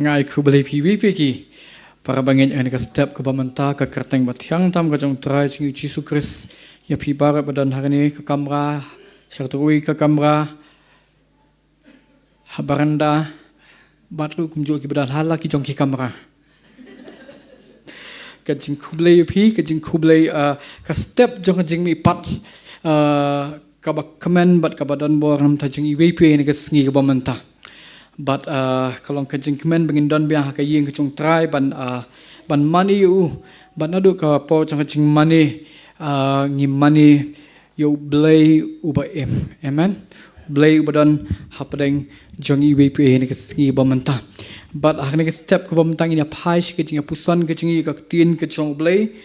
ngai ku beli piwi piki para bangin yang ka step ke pamenta ka kerteng batiang tam ka jong trai sing Yesus Kristus ya pi bara badan hari ni ke kamera syartui ke kamera habaranda batu kumjo ki badan hala ki jong ki kamera ka jing ku beli pi ka jing ku beli ka step jong jing mi pat ka ba comment bat ka badan bor nam ta jing iwi pi ni ka sngi ke pamenta but kalau kajing kemen bangin don biang ka ying kacung try ban money u ban adu ka po chang kajing money ngi money yo blay u ba amen blay u badan hapadeng jongi we pe ni ka sngi ba manta but hakne ka step ka ba manta ngi phai shi kajing pusan kajing ka tin kachong blay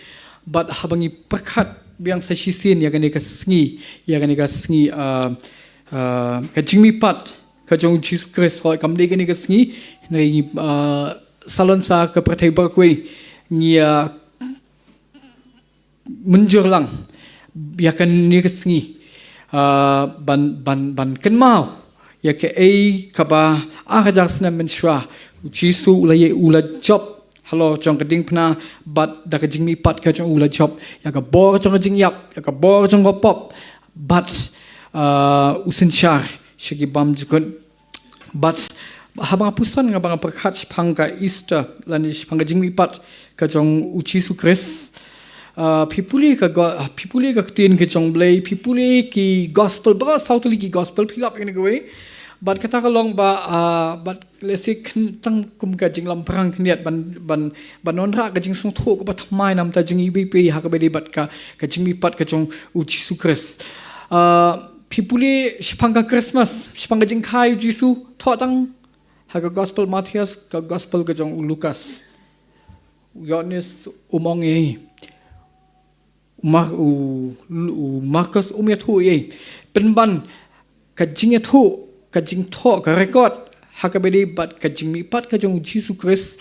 but habangi perkhat biang sa shisin ya ka ni ka sngi kajing mi pat kajong Yesus Kristus hoi kam dege ni kasngi ngi salon sa ke pratai bakwe ngi menjurlang biakan ni kasngi ban kenmau ya ke kaba ajar sna menshwa Yesus ulaye ula job halo jong keding pna bat da kajing mi pat kajong ula job ya ka bor jong kajing yap ya ka bor jong pop bat usin syar shagi bam jukun but habang pusan nga bang perkhat pangka Easter lani pangka jingmi pat ka jong Yesus Kristus pipuli ka tin ka jong blay pipuli ki gospel ba sautuli ki gospel pilap ini gowe but kata ka long ba but lesi tang kum ka jing lam perang kniat ban onra ka jing song tho ko ba thamai nam ta jing ibp ha ka be bat ka jingmi pat ka jong Yesus Kristus pipuli sipangka Christmas sipangka jingkai Yesus thotang haga gospel Matius ka gospel ka jong Lukas Yohanes umongi Markus umyathu ye penban ka jingethu ka jingtho ka record haga bedi bat ka jingmi pat ka jong Yesus Kristus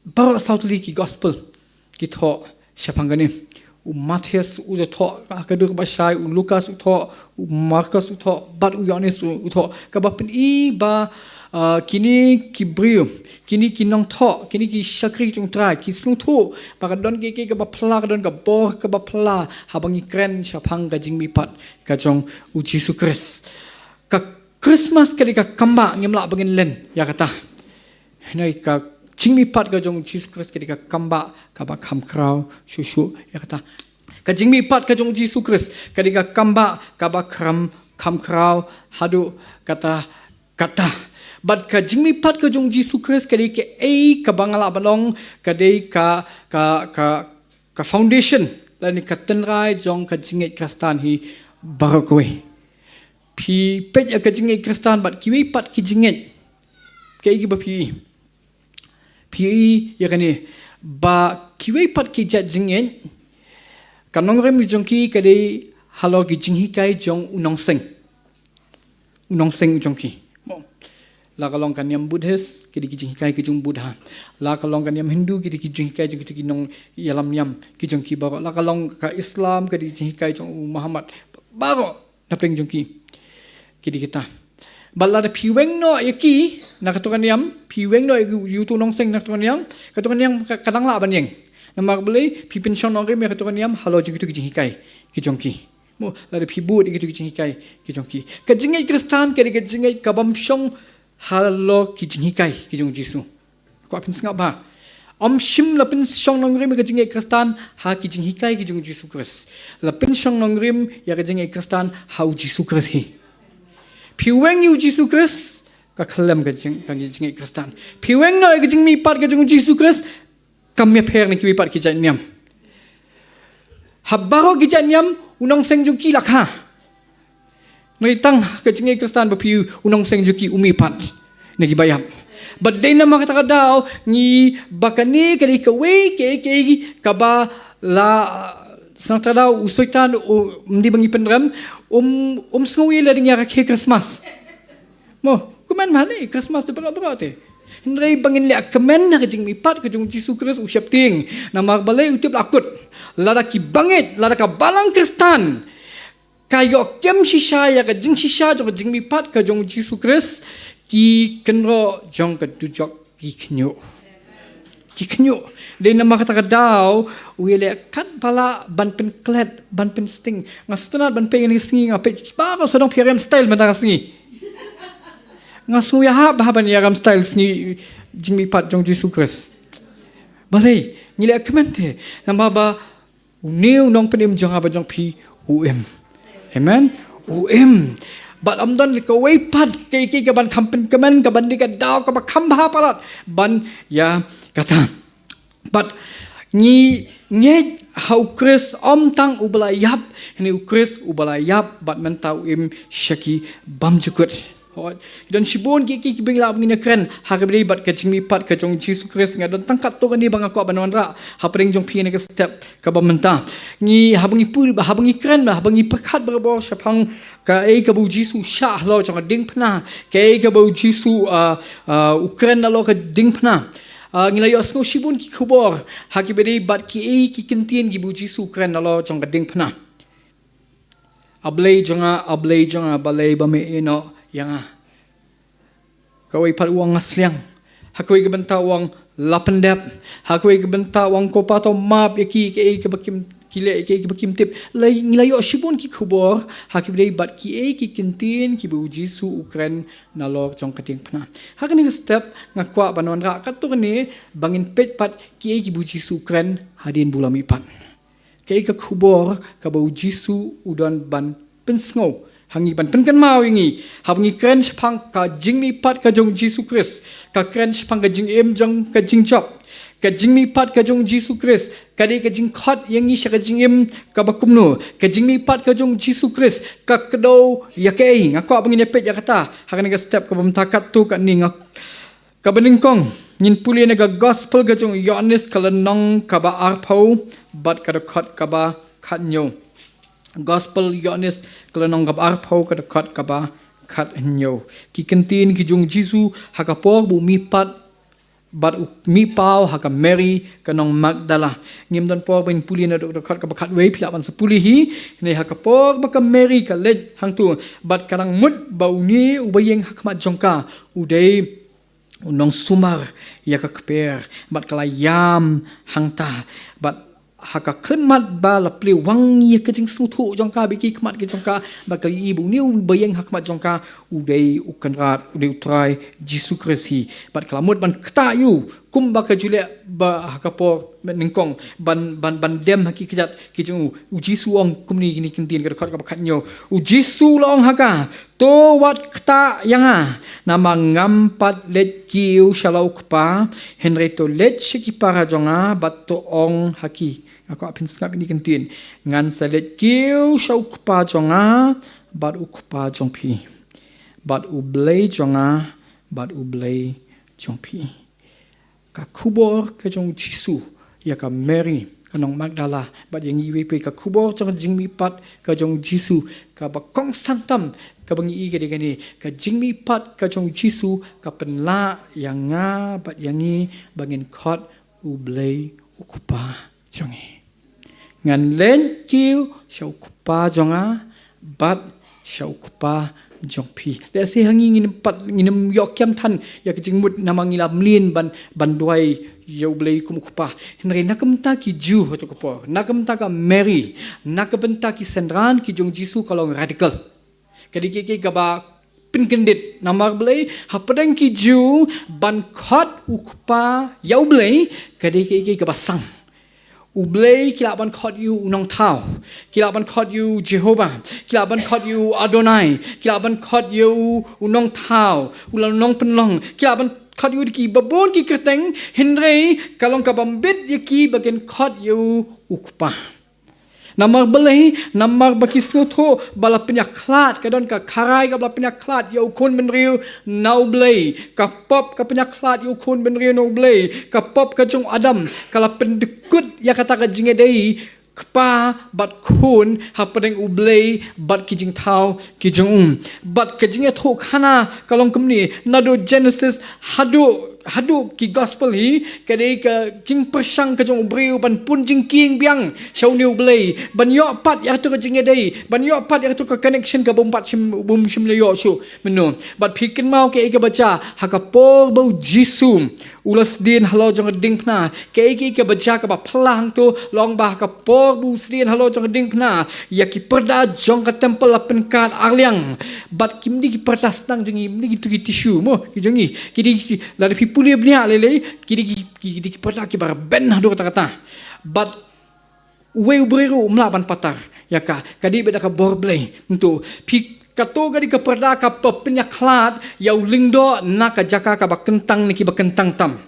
bar sautli ki gospel ki tho sipangka ni Matius udah thok kadur basai Lukas udah Markus udah bat Yohanes udah kabapen ba kini kibrium kini kinong thok kini ki syakri chung trai ki sung thu pakadon ki kabapla kadon kabor kabapla habangi kren syapang kajing mipat kajong Yesus Kristus ka Christmas kali ka kamba ngemla bangin len ya kata nai ka jingmi pat ka jong Yesus Kristus ketika kamba kaba kam krau susu ya kata ka jingmi pat ka jong Yesus Kristus ketika kamba kaba kam krau hadu kata but ka jingmi pat ka jong Yesus Kristus ketika ka bangala balong kadai ka foundation lani ka tenrai jong ka jinget Kristan hi barakwe pi pet ya ka jinget Kristan but kiwi pat ki jinget ke iki ba pi ya kani ba kiwei pat ki jat jingen kanong rem jong ki kade halo ki jinghi kai jong unong seng jong ki la kalong kanyam Buddhist ki jinghi kai ki jong Buddha la kalong kanyam Hindu ki jinghi kai jong ki nong yalam yam ki jong ki baro la kalong ka Islam ki jinghi kai jong Muhammad baro napeng jong ki kita balada piweng no yaki nakatukan yam piweng no yutu nong seng nakatukan yam kadang la banyeng namar beli pipin shon ong me katukan yam halo jigitu ki hikai ki jongki mo lada pibu di ki hikai ki jongki ka jingai Kristan ka jingai kabam shong halo ki hikai ki jong Yesu ko apin sngap ba shim lapin shong nong rim ka jingai Kristan ha ki hikai ki jong Yesu Kristus lapin shong nong rim ya ka jingai Kristan ha Yesu Kristus hi piweng yu Yesus Kristus ka khalam ka jingai Kristan piweng no ka jingmi pat ka jong Yesus Kristus kamya pher ni ki pat ki janyam habaro ki janyam unong seng jong ki lakha noi tang ka jingai Kristan ba piu unong seng jong ki umi pat ni ki bayam but dai na makata daw ni bakani kali ka we ke ka ba la sanata daw usoitan mdi bangi pendram sengawi la dengan ke Christmas mo kuman mane Christmas tu berat Hendrai bangin le kemen na kajing mipat kajung Yesus Kristus usyap ting namar balai utip lakut lada ki bangit lada ka balang Kristan kayo kem shisha ya kajing shisha jo kajing mipat kajung Yesus Kristus ki kenro jong ka dujok ki knyo ki knyo de nama kata kadau wile kat pala ban pen klet ban pen sting ngastunat ban pengen singi ngape ba sodong PRM style mentang singi ngasu ya ha ban yaram style singi jingmi pat jong Jesus Christ balai ngile kemente nama ba uniu nong penim jong apa jong pi amen But amdan liko weipat kiki kaban kampen kemen kaban di kadau kaban kambha palat ban ya kata. But ni hau Chris tang ubalayap ni Chris ubalayap but mentau shaki bam jukut. Dan sibun kiki bingla ngina kren hakabri bat kacing mi pat kacong Jesus Christ ngadon tangkat to ni bang aku abanon ra hapring jong pi ke step kabam menta ni habangi pul habangi kren habangi pekat berbor syapang ka ka bu Jesus syah lo jong ding pna ka bu Jesus ukren lo ka ding pna ngila yo sno sibun ki khubor hakibri bat ki kintien gi bu Jesus ukren lo jong ding pna ablay jonga balay ba me eno yang kawai par uang asliang hakoi ke benta uang lapendap hakoi ke benta uang kopato map yaki ke bakim kile ke bakim tip lai ngilayo shibun ki khubor hakibdei bat ki kintin ki bu Jisu Ukren nalok jong kating pna hakani step ngakwa banon ra katur ni bangin pet pat ki bu Jisu Ukren hadin bulami pan ke khubor ka bu Jisu udon ban pensngo hangi ban penkan mau ingi habangi kren sepang ka jingmi pat ka jong Jesus Christ ka kren sepang ka jing jong ka jing chop ka jingmi pat ka jong Jesus Christ ka de ka jing khot yang ni ka jing ka bakumno ka jingmi pat ka jong Jesus Christ ka kedo ya ke ngako abangi nepet ya kata hakani ka step ka bamtakat tu ka ni ngak ka beningkong ngin puli na ka gospel ka jong Yohanes kalanong ka ba arpau bat ka khot ka ba khatnyo Gospel Yohanes kelanong kab arpau kada kat kaba kat nyo ki kentin ki jung Jisu hakapor bu mipat bat mi pau haka Mary kanong Magdala ngim dan por ben puli na do kat kaba kat we pila ban sepuli hi ne hakapor baka Mary ka let hang tu bat kanang mut bau ni ubayeng hakmat jongka udai unong sumar ya ka kper bat kala yam hangta bat haka kemat ba la ple wang ye ke jing sutu jongka biki kemat ke jongka ba kali ibu ni bayang hakmat jongka udai ukanrat udai utrai Jesus Christ bat kalamut ban ketayu kum ba ka jule ba hakapor ningkong ban dem haki kejat ki jung Jisu ong kum ni kintin ka ka bakatnyo Jisu long haka to wat kta yanga nama ngampat let kiu shalau kpa henry to let shiki para jonga bat to ong haki aku apin skap ini kentin ngan salet kiu shau kpa jonga bat ukpa jongpi bat ublay jonga bat ublay jongpi ka kubor ka jong Jisu ya ka Mary kanong Magdala bat yang iwi pe ka kubor jong jingmi pat ka jong Jisu ka ba kong santam ka bangi ige de gani ka jingmi pat ka jong Jisu ka penla yang nga bat yangi bangin khot ublay ukupa jongi ngan len kiu shau kupa jonga bat shau kupa jongpi le se hangi nginem yok kyam tan ya kijing mut namang ilam lin ban duai yo blei kum kupa henry nakamta ki ju ho kupa nakamta ka Mary nakamta ki sendran ki jong Jisu kalong radical kadi ki gaba pinkendit namar blei hapadang ki ju ban khot ukpa yo blei kadi ki gaba sang Ublay kilaban khot you unong tau kilaban khot you Jehovah kilaban khot you Adonai kilaban khot you unong tau ulang nong penlong kilaban khot you ki babon ki keteng Henry kalong kabambit yaki bagian khot you ukpa namar belai namar baki snoto bala penyaklat kadon ka karai ka bala penyaklat yo kun benriu nau blai ka pop ka penyaklat yo kun benriu nau blai ka pop ka jong Adam kala pendekut ya kata ka jinge dei kpa bat kun hapadeng ublai bat kijing tau kijing bat kijing tho khana kalong kumni nado Genesis hadu hadu ki gospel hi kadai ka jing persang ka jong breu ban pun jing king biang shau new blay ban yo pat ya tu ka jing dei ban yo pat ya tu ka connection ka bompat bum shim le yo su menu bat phikin mau ke ka baca ha ka por bau jisu ulas din halo jong ding phna ke ka baca ka ba phlang tu long ba ka por bu sdin halo jong ding phna ya ki perda jong ka temple lapen kat arliang bat kim di ki pertas tang jong ni gitu ki tisu mo ki jong ki la de pipuli bnia lele ki perda ki bar ben hadu kata-kata but we ubreru mlaban patar ya ka kadi beda ka borblay untuk pi kato gadi ka perda ka penya klat yau lingdo na ka jaka ka bakentang ni ki bakentang tam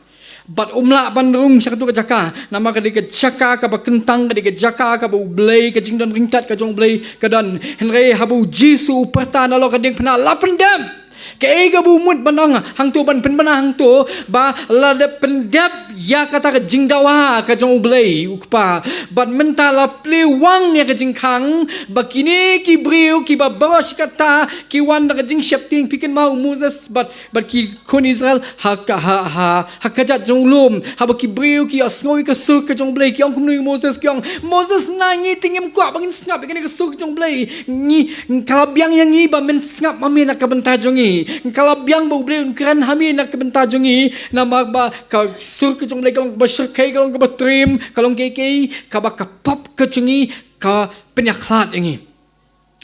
but umla bandung syakatu ka jaka nama ka ka jaka ka bakentang ka jaka ka blay ka jingdan ringtat ka jong blay ka dan henry habu jisu pertana lo ka ding pena lapendam ke ga bumut banang hang tu ban pen bana hang tu ba la de pendap ya kata ka jingdawa ka jong blay ukpa ban mentala ple wang ya ka jingkang ba kini ki briu ki ba bawas kata ki wan ka jing shapting pikin mau Moses but ki kon Israel ha ka jat jong lum ha ba ki briu ki asngoi ka su ka jong blay ki ong kumnu Moses nangi tingem kwa bangin snap ka su ka jong blay ni kalabyang yang ni ba men snap mamin ka benta jongi kalau biang bau beli keren kami nak kebentar jongi nama ba ka sur ke jong kalau berserkai kalau ke betrim kalau keke ka ba ka pop ke jongi ka penyaklat ini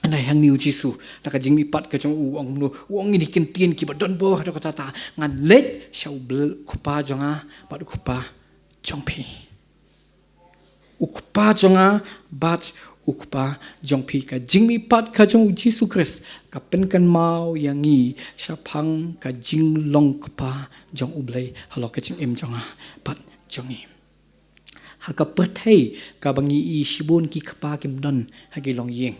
anai hang niu jisu nak jing mi pat ke jong uang ini kentin ki ba don bo ada kata ta ngan let shau bel kupa jonga ba kupa jongpi ukpa jonga bat ukpa jongpi ka jingmi pat ka jong Jisu Kris ka pen kan mau yangi syapang ka jing long kpa jong ublay halo ka jing em jonga pat jongi ha ka pathai ka bangi i shibun ki kpa kim don ha gi long yeng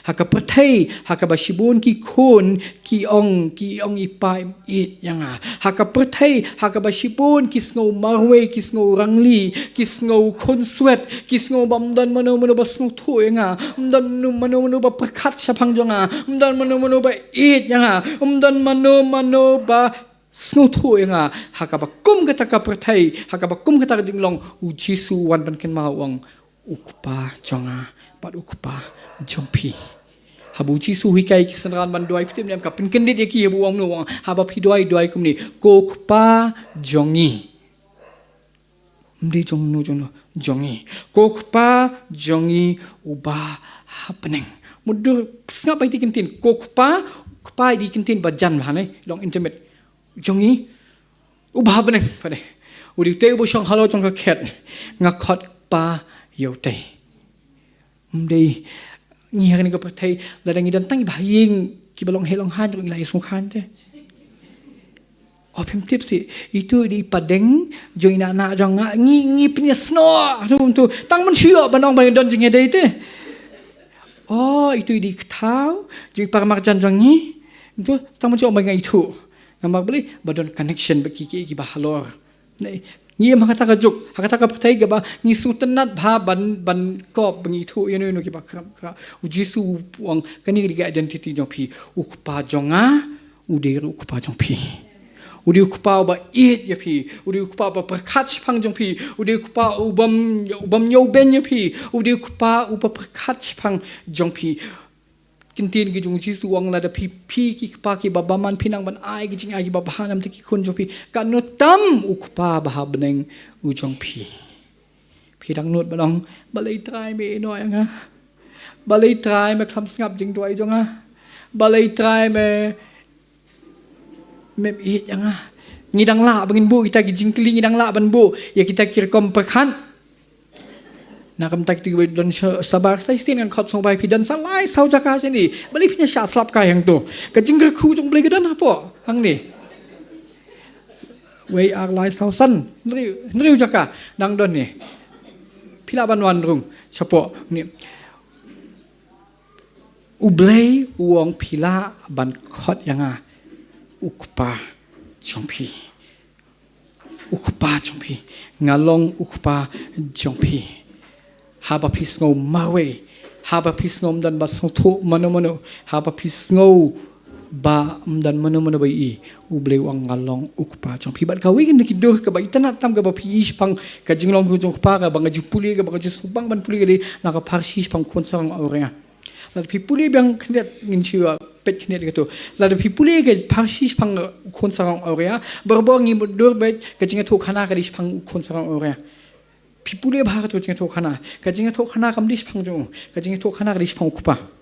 ha ka pathai ha ka ba shibun ki khun ki ong ipa it yanga ha ka pathai ha ka ba shibun ki sngo marwe ki sngo rangli ki sngo khun swet ki sngo bamdan mano ba sngo thu yanga mdan mano ba prakhat syapang jonga mdan mano ba it yanga mdan mano ba sngo thu yanga ha ka ba kum kata ka pathai ha ka ba kum kata jinglong u Jisu wan ban ken ma wang ukpa jonga pat ukpa jompi habu Jisu hikai kisanran ban doi pitim nem ka penkendit yaki habu wang no wang haba pi doi kumni kokpa jongi mdi jong no jongi kokpa jongi uba happening mudur snap bai tikentin kokpa di kentin bajan hane long intimate jongi uba happening pade udi te bo shong halo jong ka khet ngakot pa yote mdi ngi hang ni ko pathai ladang idan tang bahing ki balong helong han jong ilai sung khan te opem tipsi itu di padeng jong ina jong ngi punya sno tu tang man sio banong ban don jing edai te oh itu di tau jong paramarjan jong ni itu tang man sio ban itu nama beli badon connection bagi ki bahalor ni makata ka juk hakata ka pathai ga ba ni sutenat bha ban kop bangi thu yeno no ki ba kram ka Jisu wang kani ga identity jong phi ukpa jonga udir ukpa jong phi udi ukpa ba it ya phi udi ukpa ba prakhat phang jong phi udi ukpa ubam nyo ben ya phi udi ukpa upa prakhat phang jong phi kintin gi jung Jisu wang la da pi ki pa ki babaman pinang ban ai gi jing ai gi babahanam te ki kun jo pi kanutam ukpa bahabneng u jong pi dang not balong balai trai me no anga balai trai me kham ngap jing doi jonga balai trai me it anga ngidang la bangin bu kita gi jing kli ngidang la ban bu ya kita kirkom pakhan nakam tak ti don sabar sai sin kan khot song bai pidan salai sau jaka sini bali pinya sha slap kai hang tu ka jing ka khu jong blai ka dan hapo hang ni wei ar lai sau san nriu jaka dang don ni pila ban wan rung chapo ni ublai uong pila ban khot yanga ukpa chompi ngalong ukpa jongpi haba pisngom mawe haba pisngom dan basong thu mano haba pisngom ba dan mana-mana bai ublei wang ngalong ukpa chong pibat ka wigin kidur ka bai tanat tam ka ba pi pang ka jinglong ku chong pa ka bang ji puli ka bang ji subang ban puli ka di na ka parsi pang kon sang aurea la pi puli bang knet ngin chiwa pet knet ka to la pi puli ka parsi pang kon sang aurea berbor ngi dur bai ka jinga to khana ka di pang kon sang aurea pi puli ba ka to jinga to khana kam di pang jong ka jinga to khana ka di pang ukpa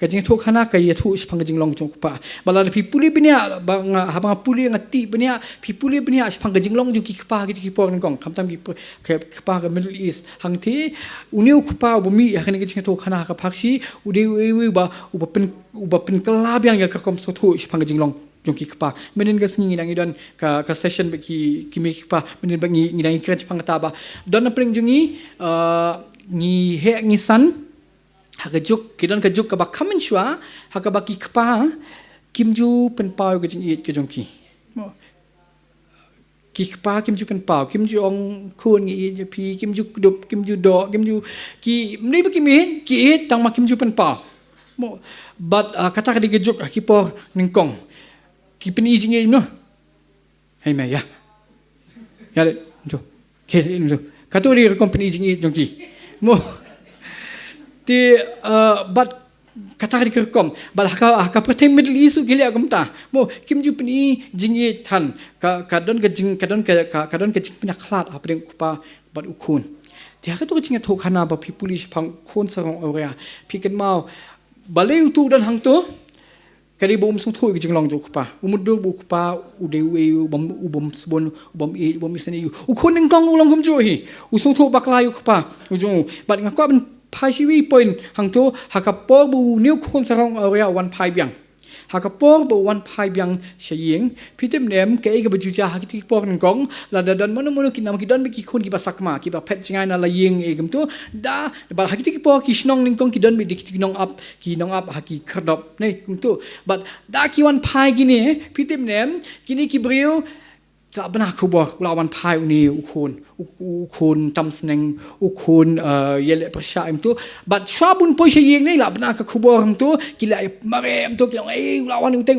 kajing tu khana kaya tu sepang kajing long jong kupa bala pi puli benia bang habang puli ngati benia pi puli benia sepang kajing long jong ki kupa ki por ngong kamtam ki kupa ka Middle East hang ti uniu kupa bumi ya kani kajing tu khana ka paksi udi ba pen kelab yang ka kom so tu sepang kajing long jong ki kupa menin ga singi nang idon ka session ki mi kupa menin ba ngi nang kran sepang taba don na pring jongi ngi he ngi san hakajuk kidon kajuk kabak kamen shwa hakabaki kpa kimju pen pau ke jing it ke jong ki kpa kimju pen pau kimju ong khun ngi pi kimju dup kimju do kimju ki mni ba kimin ki it tang ma kimju pen pau mo but kata ka digejuk ki por ningkong ki pen i jing no hai ma ya le jo ke no kato ri company jing it jong ki mo but kata di kerkom bal haka pertem Middle East gile agam ta mo kimju pni jingi than kadon ke jing kadon ke jing pina khlat apring kupa bat ukun ti haka to jinga tho khana ba pi police phang khon sarong area pi ken mau baleu tu dan hang to kali bom sung tho jing long jo kupa umudu bu kupa udewe ubom sebon ubom isani ukun ning kong long kum jo hi usung tho bakla yu kupa ujung bat ngakwa ben pai siwi point hang tu hakapor bu new kon sarong area one pai biang hakapor bu one pai biang saying pitem nem ke ga bujuja hakiti por ngong la dan mono kinam kidon bi ki khun ki basakma ki ba pet jingai na la ying egam tu da ba hakiti por ki snong ning kong kidon bi dik nong up haki khardop nei kum tu but da ki one pai gini pitem nem kini ki brio tak benar kubur lawan pai ni ukun tam seneng ukun yelek persya itu but sabun pun saying ni lah benar ke kubur itu kila mare itu kila lawan utai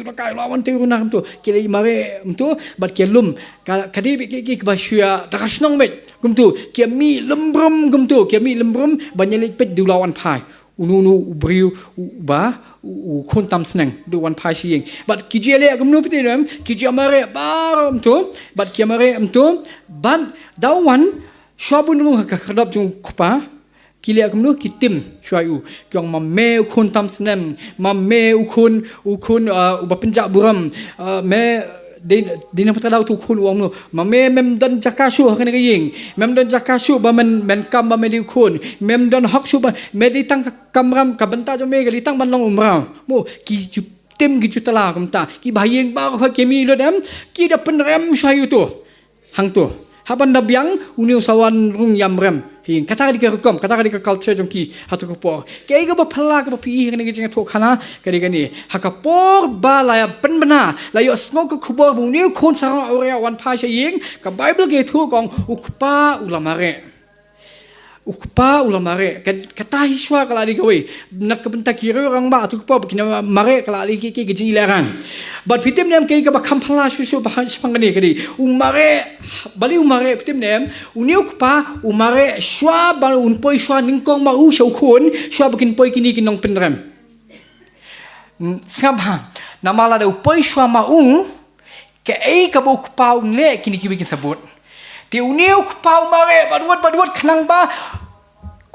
rakai lawan utai runah itu kila mare itu but kelum kadi ki basya dakasnong met gumtu kami lembrum gumtu kami lembrum banyak pet di lawan pai unu briu ba ukun tam seneng do wan pai saying but kijele agumnu pitinam kijamare baram tu but kiamare amtu ban dawan shabun nu hakadap jung kupa kile agumnu kitim shuayu kyong mamme ukun tam seneng mamme ukun uba penjak buram me di na patalaw tu kun wang no mame mem don jakasu hakan kaying mem don jakasu ba men kam ba medi kun mem don haksu ba medi tang kamram ka banta jo me gali tang ban long umrau mo ki ju tem ki ju tala kam ta ki bayeng ba ko kemi lo dem ki da pen rem sayu tu hang tu haban da biang uniu sawan rung yam rem hing kata di kekom kata di ke culture jong ki hatu ko por ke ga ba phala ka ba pi ni jing to khana ka di gani hakapor ba la ya ben bana la yo smok ko khobor bu ni khon sarang area wan pa she ying ka bible ge thu kong ukpa ulamare kata hiswa kala di kawe nak benta kira orang ba tu ko kina mare kala di ki jing ilarang but pitem nem ke ka ba kampala su ba pangani kadi umare pitem nem uniu pa umare shwa ba unpoi shwa ningkong ma u shau khon shwa bakin poi kini kinong penrem sabha namala da upoi shwa ma u ke ka ba ukpa unle kini ki bikin sabut ti uniu pa umare baduat khnang ba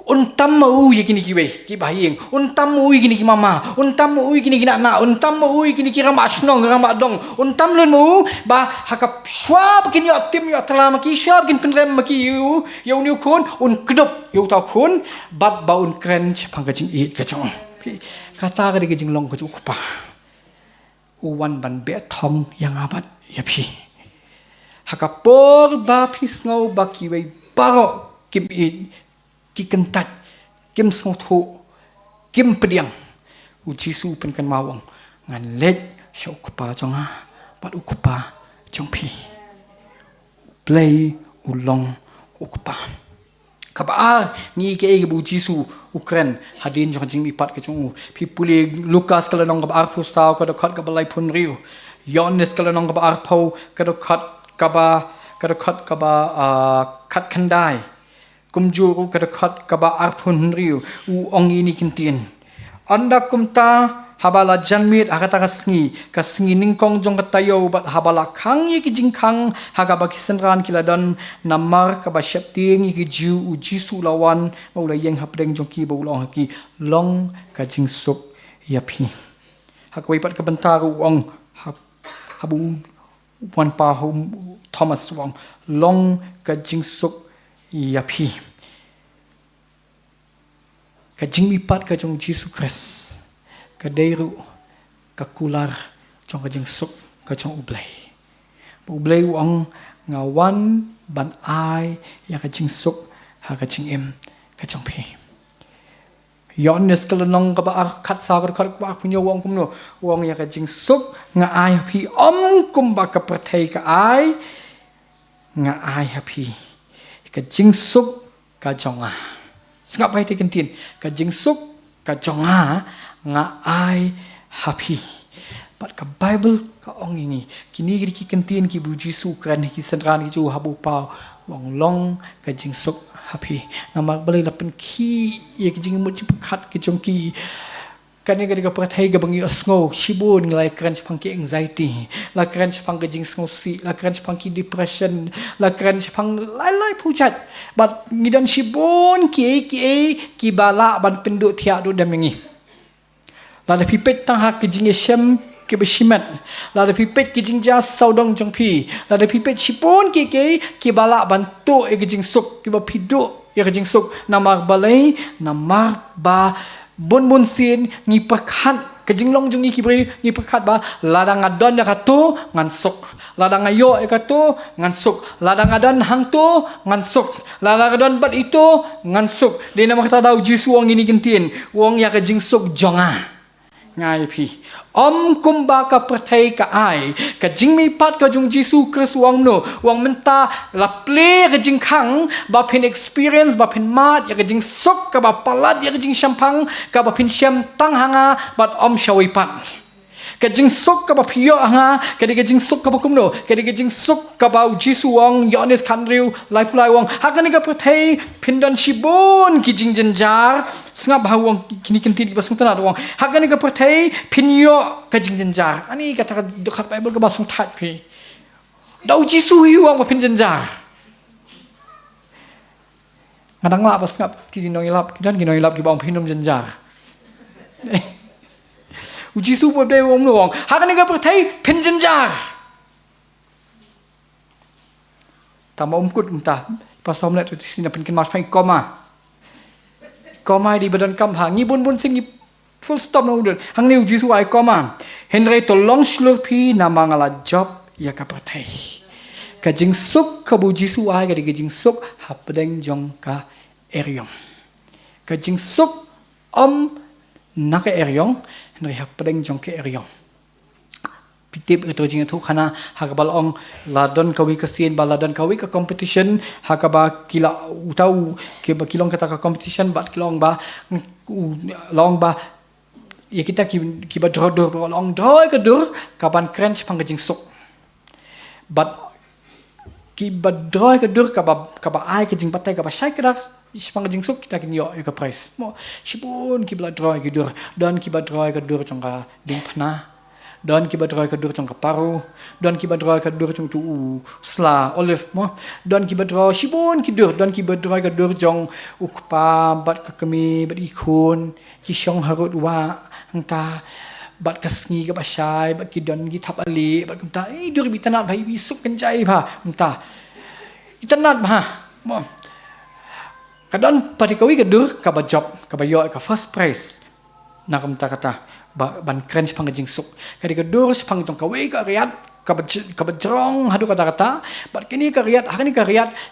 untam mau ye kini ki bayeng untam mau kini ki mama untam mau kini ki nak untam mau kini ki rama snong rama dong untam lun mau ba hakap swab kini otim yo tala maki swab kin penrem maki yu ni kon un kedop yu ta kon bab ba un kren chapang ka jing it ka chong kata ka de jing long ka chu pa uwan ban be thong yang abat ya pi hakapor ba pis ngau ba ki wei baro kim it ki kentat kim song thu kim pediang uji su pen kan mawang ngan let shau kupa chonga pat ukupa chong pi play ulong ukupa Kaba ni ke bu Jisu Ukren hadin jong jing mi pat ke chung pi puli Lukas kala nong kaba pu saw ka khat ka balai phun riu Yohanes kala nong kaba pau ka khat kaba khat khandai kumju ka khat kaba phun riu u ongi ni kintin anda kumta habala janmit akata kasngi ningkong jong katayo bat habala khang ye ki jingkhang hagaba kisenran kiladon namar kaba shapting ye ki jiu u Jisu lawan maula yeng hapdeng jong ki bolong ki long ka jingsuk yapi hakoi pat ka bentar uang habu wan pa Thomas wang long ka jingsuk yapi ka jingmi pat ka jong Jisu Christ kadairu kakular chong kajing suk ka chong ublay uang ngawan ban ai ya kajing suk ha kajing im ka chong pi Yohanes kalanong ka ba khat sa ka ba punyo uang kumno uang ya kajing suk nga ai pi kumba ka prathai ka ai nga ai happy kajing suk ka chong sngap pai te kentin kajing suk ka chong nga ai happy pat ka Bible ka ong ini kini ki kentin ki bu Jisu kan ki senran ki ju habu pau wang long ka jing suk happy nama balai lapen ki ye ki jing mu chi pakhat ki jong ki kan ni ka prathai ga bangi osngo shibun nglai kran chpang ki anxiety la kran chpang ga jing sngo si la kran chpang ki depression la kran chpang lai pujat bat ngidan shibun ki bala ban penduk thia do damingi lada pipet tang hak kijing yeshem ke beshimat lada pipet kijing jas saudong jong pi lada pipet shipon ke bala bantu e kijing suk ke ba pidu e kijing suk namar balai namar ba bun sin ngi pakhat kijing long jong ni kibri ngi pakhat ba lada ngadon ya katu ngan suk lada ngayo e katu ngan suk lada ngadon hang tu ngan suk lada ngadon bat itu ngan suk de nama kata dau Jisu wong ini gentin wong ya kijing suk jonga ngai pi kumba ka prathai ka ai ka jingmi pat ka jung Jisu Christ wang no wang menta la ple ka jing khang ba pin experience ba pin mat ya ka jing sok ka ba palat ya ka jing shampang ka ba pin syam tang hanga bat shawi pat ka jing sok ka ba pio hanga ka di ka jing sok ka ba kumno ka di ka jing sok ka ba Jisu wang Yohanes khandriu lai pulai wang hakani ka prathai pindan shibon ki jing jenjar sngap hawang kini kentin basung tanat wang hakani ka prathai pinyo ka jing jenjar ani kata dekat Bible ka basung tat pi dau Jisu yu wang pin jenjar ngadang la pas ngap kini noilap kidan kini noilap ki bang pinum jenjar Jisu bo de wong wong hakani ka prathai pin jenjar tama umkut entah pasal melihat tu sini pin mas pai koma di badan kam hangi bun sing full stop na udah hang ni Jisu ai koma Henry to long slurpi nama ngala job ya ka prathai ka jing suk ka bu Jisu ai ka di jing suk hapdeng jong ka eryong ka jing suk na ka eryong Henry hapdeng jong ka eryong pitip itu jing tu khana hakabal ong ladon kawi kasin baladon kawi ka competition hakaba kila utau ke ba kilong kata ka competition bat kilong ba long ba ya kita ki ba drodor ba long doi ka dur kapan crunch panggajing suk bat ki ba droi ka dur ka ba ai ka jing patai ka ba shai ka panggajing suk kita kin yo ka price mo shibun ki ba droi ka dur dan ki ba droi ka dur chong ka ding phna dan ki badroi ka dur chong ka paru dan ki badroi ka dur chong tu sla olive mo dan ki badroi shibun ki dur dan ki badroi ka dur jong ukpa bat ka kami bat ikun ki shong harut wa angta bat ka sngi ka basai bat ki don ki thap ali bat kumta dur bi tanat bhai bi suk kenjai pha umta itanat bha mo kadon patikawi ka dur ka ba job ka ba yo ka first prize na kumta kata ban kren pang jing suk kadi ka dur pang jong ka we ka riat kabajrong hadu kata-kata bat kini kariat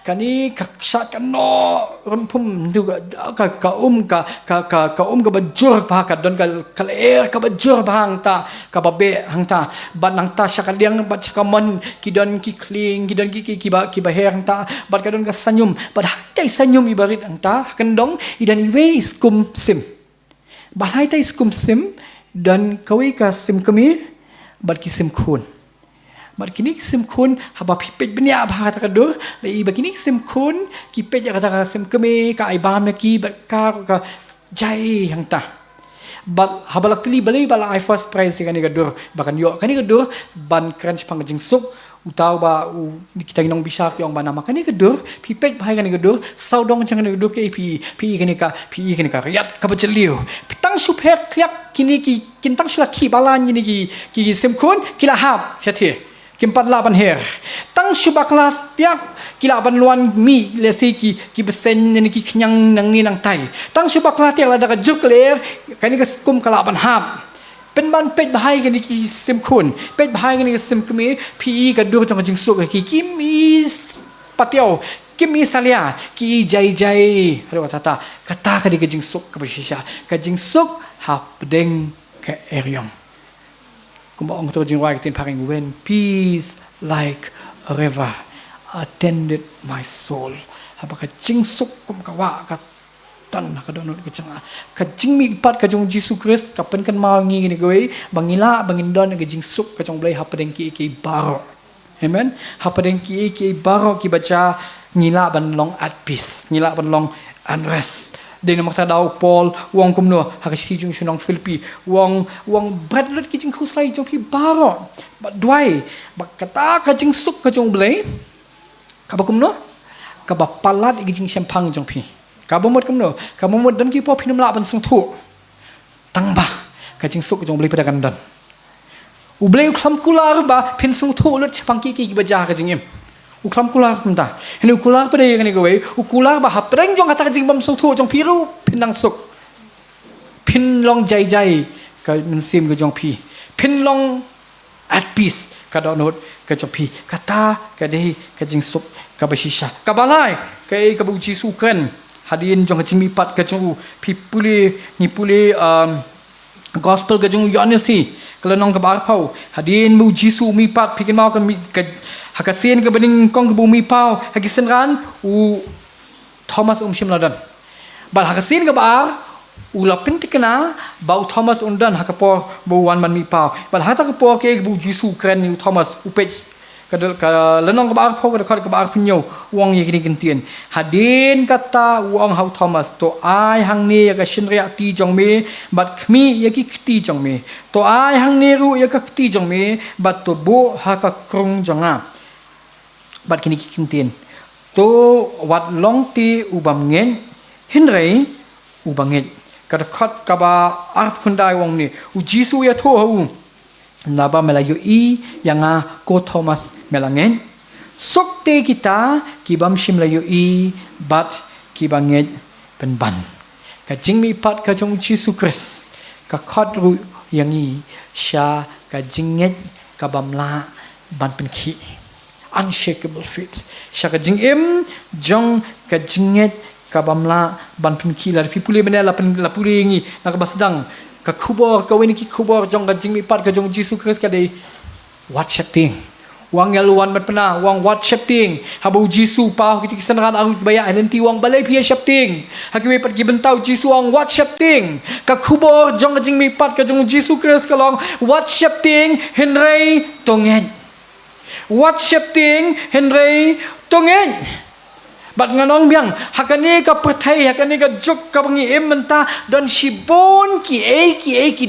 kani kaksat kano rempum juga ka bajur bah ka don kaler ka bajur bahang ta ka babe hang ta bat nang ta syakaliang bat sakamon kidon ki kling kidon ki baher hang ta bat kadon ka sanyum bat hai sanyum ibarit hang ta kendong idan iwe iskum sim bat hai tai iskum sim dan kawe ka sim kami bat ki sim khun bat kini sim kun haba pipet benia bah ta kadur lai bakini sim kun ki pet ya kata sim keme ka ai bam ki bat ka jai hang ta bat haba lakli balai bala I first prize kani kadur bakan yo kani kadur ban crunch pang jing suk utau ba kita ginong bisa ki ong ba nama kani kadur pipet bah kani kadur saudong chang kani kadur ke pi kani ka riat ka bacheliu pitang supek kliak kini ki kintang sulaki balan ni ki sim kun kila hab syati kimpat laban her tang subakla tiak kilaban luan mi lesi ki besen ni ki kenyang nang ni nang tai tang subakla tiak lada ka juk ler kani ka skum kalaban hab pen ban pet bahai kani ki sim kun pet bahai kani ka sim kemi pi ka dur jong jing suk ki kimis patiao kimi salia ki jai haro kata ka di ka jing suk ka basisha ka jing suk ha pedeng ka eriong Kumbang tu jing wai tin paring when peace like a river attended my soul. Haba ka jing suk kum ka wa ka tan ka donut ka changa. Ka jing mi pat ka jong Jesus Christ ka pen kan ma ngi ni goe bangila bangindon ka jing suk ka jong blai hapadeng ki baro. Amen. Hapadeng ki baro ki baca ngila ban long at peace. Ngila ban long unrest. Dene makta daw Paul wong kumno hakasi jung sunong Filipi wong bradlet ki jing khuslai jong pi baro ba dwai ba kata ka jing suk ka jong blai ka ba kumno ka ba palat ki jing champang jong pi ka ba mod kumno ka ba mod dan ki po pinam la ban sung thu tang ba ka jing suk jong blai pada kan dan u blai kham kular ba pin sung thu lut champang ki ba ja ka jing em uklam kular kumta ini ukular pada yang ni kowe ukular bah pedeng jong kata jing bam sung thu jong piru pinang suk pin long jai ka mensim ke jong pi pin long at peace ka donot ka jong pi kata ka dei ka jing suk ka basisha ka balai ka bu jisu kan hadin jong jing mi pat ka jong pi puli gospel ka jong yonesi kalau nong ka bar pau hadin bu jisu mi pat pikin mau ka Hakasin ke bening kong ke bumi pau hakisen ran u Thomas shim ladan bal hakasin ke bar u lapin tikena bau Thomas undan hakapo bu wan man mi pau bal hata ke po ke bu Jisu kren ni Thomas u pech ka lenong ke bar pau ke bar pinyo wong ye kini gentien hadin kata wong hau Thomas to ai hang ni ya ka shinria ti jong me bat khmi ye ki ti jong me to ai hang ni ru ye ka ti jong me bat to bu haka krung jonga bat kini kintin to wat long ti ubam ngen hinrei ubanget kada khat kaba ap khundai wong ni u Jisu ya tho hu naba melayu I yanga ko Thomas melangen sokte kita kibam shim layu I bat kibanget penban ka jingmi pat ka jong Jisu Christ ka khat ru yangi sha ka jinget ka bamla ban penki unshakable faith syaka jing im jong ka jinget ka bamla ban penki la pipule benda la pule ngi nak basdang ka kubor ka weni ki kubor jong ka jing mi pat ka jong Jisu Christ ka dei WhatsApp ting wang yaluan bat pena wang WhatsApp ting habu Jisu pa kiti kisanran ang baya identity wang balai pia shapting hakiwe pat gibentau Jisu wang WhatsApp ting ka kubor jong ka jing mi pat ka jong Jisu Christ ka long WhatsApp ting henrei tongen WhatsApp ting Henry tongen bat nganong biang hakani ka perthai hakani ka juk ka bangi ementa dan sibon ki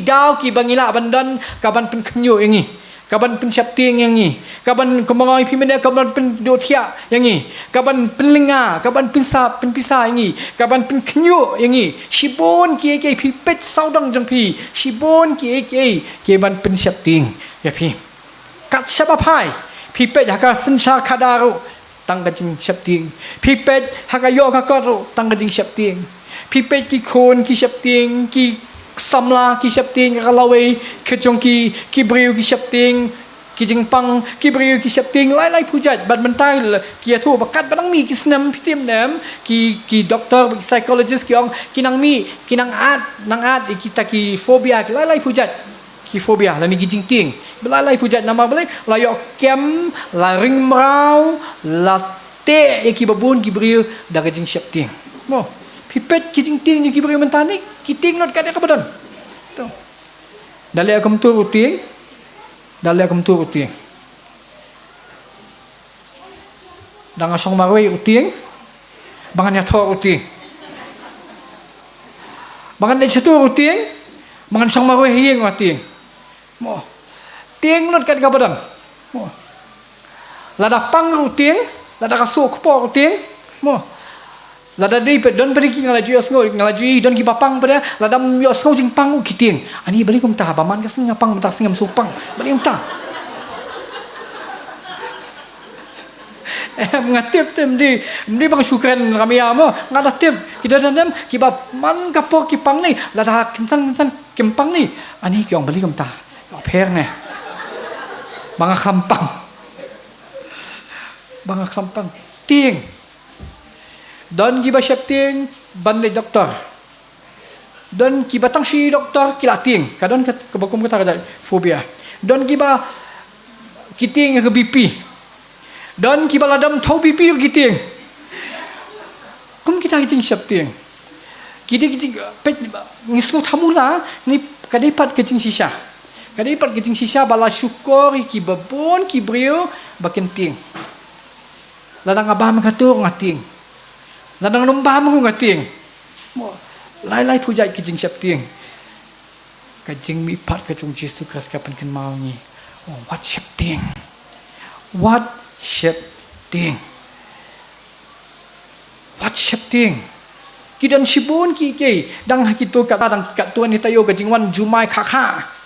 dau ki bangila bandan kaban pen khnyo yangi kaban pen syapting yangi kaban kemangai pimene kaban pen dotia yangi kaban penlinga kaban pisa yangi kaban pen khnyo yangi sibon ki pipet saudang jangpi sibon ki ban pen syapting ya pi kat sabapai pipet haka sensha kadaru tanggajing syapting pipet haka yo kakaro tanggajing syapting pipet ki kon ki syapting ki samla ki syapting kalawe kejong ki briu ki syapting ki jingpang ki beri ki syapting lai pujat bat mentai ki atu bakat badang mi ki senam pitim dem ki doktor psychologist ki ong kinang mi kinang at kita ki fobia ki lai pujat ki fobia la ni ki jingting belalai pujat nama boleh layok kem la ring merau la te ki babun ki beri daga jing syapting mo pipet ki jingting ni ki beri mentani ki ting not kada ka badan tu dalai akam tu ruting dalai akam tu ruting dang asong maroi ruting bangan ya thor ruting bangan de chatu ruting bangan song maroi hieng ruting mo tieng not kat ka badan mo lada pang ruting lada kasuk po ruting mo lada dei pe don pergi ngalaju asngo ngalaju don ki papang pada lada yo asngo jing pang ki tieng ani bali kum ta baman ka singa pang ta singam supang bali ta ngatip tem di bang syukran ramia mo ngada tip kita dandam ki bap man ka po ki pang ni lada kinsan kempang ni ani ki ong bali kum ta per ne bang kampang tieng don giba syap tieng ban le doktor don kiba tang si doktor kila tieng kadon kebakum kata kaja fobia don giba kiting ke BP don kiba ladam thau BP kiting kum kita kiting syap tieng kidi pet ngisku thamula ni kadipat kicing sisa kadipat kicing sisa bala syukur ki babon ki brio bakin tieng ladang abam katur ngating ladang numbam ku ngating mo lai pujai ki jing syap tieng ka jing mi pat ka chung Jesus Christ kapan kan mau ni what syap tieng kidan sibun ki ke dang hakito ka dang ka tuan ni tayo ka jing wan jumai khakha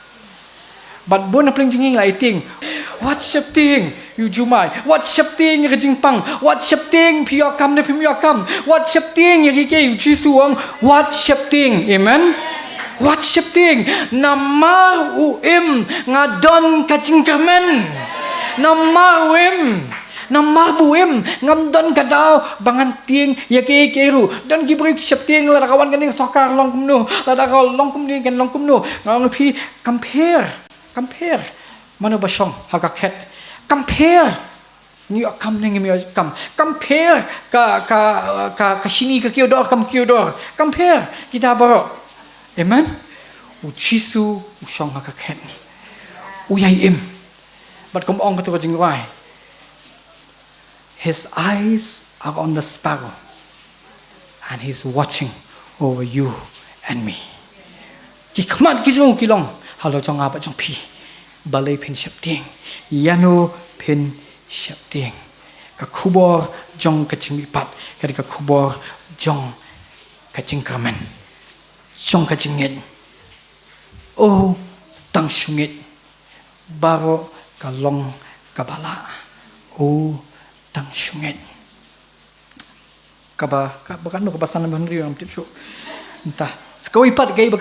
bat bon apling jinging lai ting what syap tieng you jumai what syap tieng ka jing pang what syap tieng piokam ne piokam what syap tieng ye ke you chisuang what syap tieng amen what syap tieng namar uim ngadon ka jing kermen namar buim ngamdon kadau bangan tieng ya ke keru dan gibri syap tieng la kawan kan sokar long kumnu la da long kumni kan long kumnu ngam pi compare mana basong hakaket compare ni akam ning mi akam compare ka sini ka kiodor compare kita baro amen uchisu usong hakaket uyai im bat kom ong ka jingwai his eyes are on the sparrow and he's watching over you and me ki khamat ki jong ki long halo chong apa chong pi balai pin syap tieng yano pin syap tieng ka khubor jong ka ching mi pat ka khubor jong ka ching kamen jong ka chingit oh tang sungit baro ka long ka bala oh tang sungit ka bakan ka pasan ban ri am tip so entah sekau ipat gai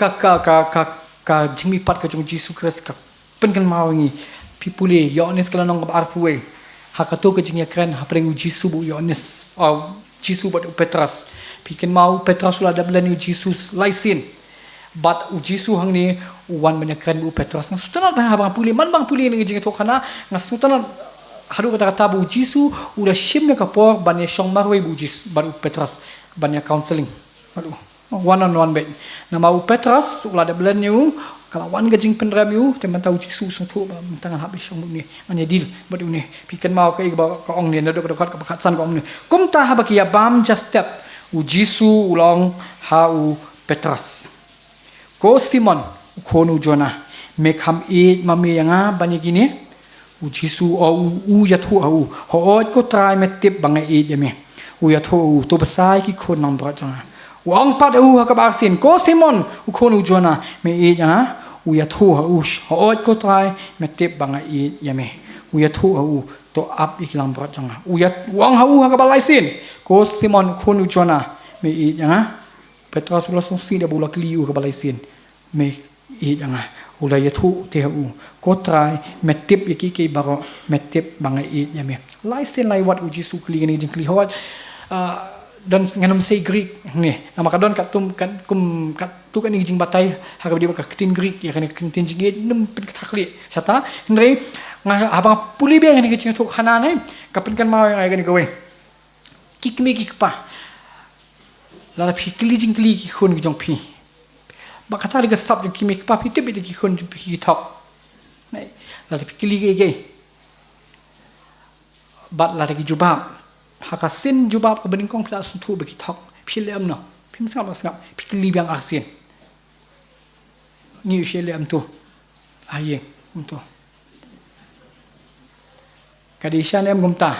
ka jingmi pat ka jong Jesus Christ ka penkan mawangi pipule yones kala nong arpuwe hakato ka jingya kran hapreng Jesus bu yones Jesus bat Petras piken mau Petras la dablan Jesus laisin bat Jesus hang ni wan banyak kran bu Petras ng sutanal bang puli man bang puli ng jingya to kana ng sutanal haru kata bu Jesus udah shimnya ka por banyak song marwe bu Jesus baru Petras banyak counseling baru one on one bet nama u Petras ulah ada belan yu kalau wan gajing pendram yu teman tahu Jesus suntuk tangan habis song ni anya deal badu ni pikan mau ka ong ni ndok dekat ka pakatsan ka ong ni kum ta habaki ya bam just step u Jesus ulong ha u Petras ko Simon khonu Jona mekham e mami yanga bani gini u Jesus u yathu au ho ko try metip bangai e jame u yathu to besai ki khon nang bra janga Wang pat ka baksin ko Simon ukon ujona me e yana uya thu ha us hoot ko try metip banga e yame uya thu to up iklang brat janga uya wang ha ka balaisin ko Simon ukon ujona me e yana Petrus ulas si da bulak liu ka balaisin me e yana ulai tu te u ko trai metip yaki ke baro metip bangai it ya me lai sen lai wat uji su kli ni jing kli hot dan nganam sei Greek ni nama kadon katum kan kum kat tu kan jing batai harap dia ka ketin Greek ya kan ketin jing it nem pen katakli sata ndrei abang puli beng ni jing tu khana ni kapin kan mau ai kan kowe kik me kik pa la la phikli jing kli ki khon jong phi ba kata li ka sab jing ki me pa phi te bi ki khon phi thok nei la phikli ge bat la ki jubab hakasin jubab ke bening kong plas tu bagi thok philem no phim sangap phikli biang asin ni philem tu ayeng tu kadishan em gumta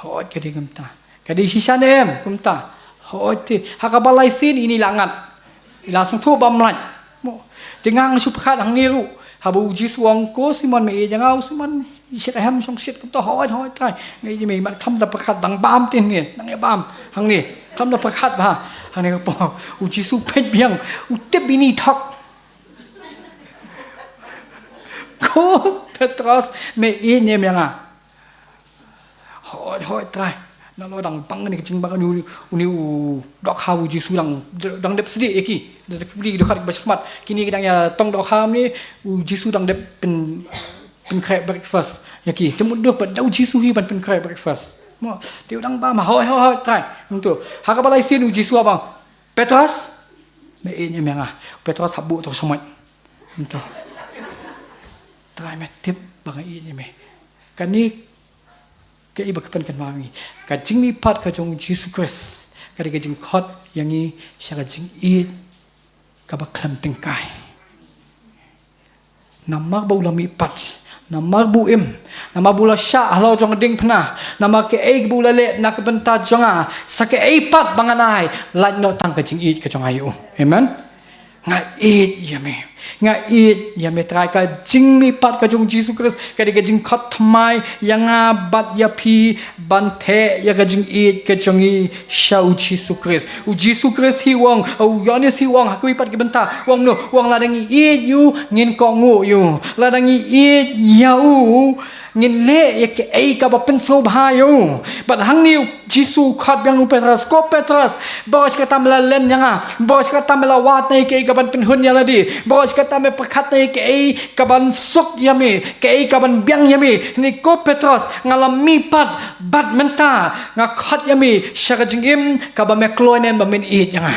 hot kadi gumta kadishan em gumta hot ti hakabalai sin ini langat langsung tu bamlan jengang supkhat hang niru habu jis wong ko simon me jangau simon Isyik ham song sit kum to hoi tai ngai ji me mat kham da prakhat dang bam tin ni dang e bam hang ni kham da prakhat ba hang ni ko po u ji su phet biang u te bini thok ko Petros me i ne me nga hoi tai na lo dang pang ni jing bang ni u dok ha u ji su dang dep sedi eki da puli do khat ba khmat kini dang ya tong dok ham ni u ji su dang depเป็นแคร์เบรกฟาสต์อย่างกี้จะมุดเดือบเดาจิสุฮีมันเป็นแคร์เบรกฟาสต์มั่วเดี๋ยวดังบ้ามาฮ้อยใช่นั่นตัวหากอะไรสินูจิสุabang Petrusไม่เอ็นยังไงอ่ะPetrusหับบุตัวสมัยนั่นตัวตายไม่ทิพย์บางอีนี่ไหมกันนี้ก็อีบักเป็นกันมาอย่างนี้กันจึงมีพัดกระจงจิสุคริสต์กันก็จึงคอดอย่างนี้ฉันก็จึงอีดกับบักคลำตึงกายนำมากบุลมีปัดnama bu im nama bula sya halo jong ding pna nama ke ei bula le nak benta jonga sake ei pat banganai laj no tang ke jing it ke jong ayu amen nga it ya me trai ka jing mi pat ka jong Jesus Christ ka de jing khat thmai yanga bat ya phi ban the ya ka jing it ke jong i shau Jesus Christ u Jesus Christ hi wong u yonis hi wong hakui pat ke benta wong no wong la dang i you ngin ko ngu you la dang i ya u ngin le ya ke ei ka ba pen so bha you but hang ni Jesus khat yang u Petrus ko Petrus bos ka tam la len yanga bos ka tam la wat nei ke ka ban pen hun ya la di bos ka tam pakhat nei ke ei ka ban sok yami ke ei ka ban biang yami ni ko Petrus ngalam mi pat bat menta nga khat yami shaka jing im ka ba me kloi nem ba men it yanga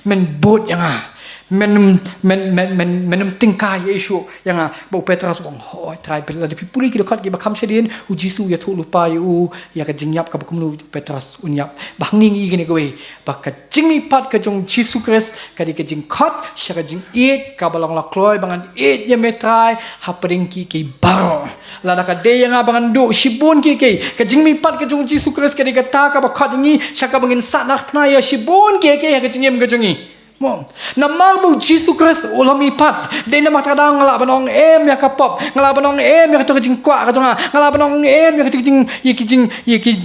men bot yanga men tingkai Yesu yang bau Petrus wong hoi trai bela di puli ki dekat ki bakam sedin u Jisu ya thu lupa yu ya ka jingyap ka bakum lu Petrus unyap bang ning i gini kowe bak ka jingmi pat ka jong Jisu Christ ka di ka jing khat sha ka jing it ka balong la kloi bangan it ya metrai ha pring ki baro la da ka de yang abangan do shibun ki ka jingmi pat ka jong Jisu Christ ka di ka ta ka bakhat ngi sha ka bangin sat nak pna ya shibun ki ya ka jingem ka jongi nama bu Jesus Christ ulami pat de nama tadang ngala banong em ya kapop ngala banong em ya to jing kwa ka jonga ngala banong em ya jing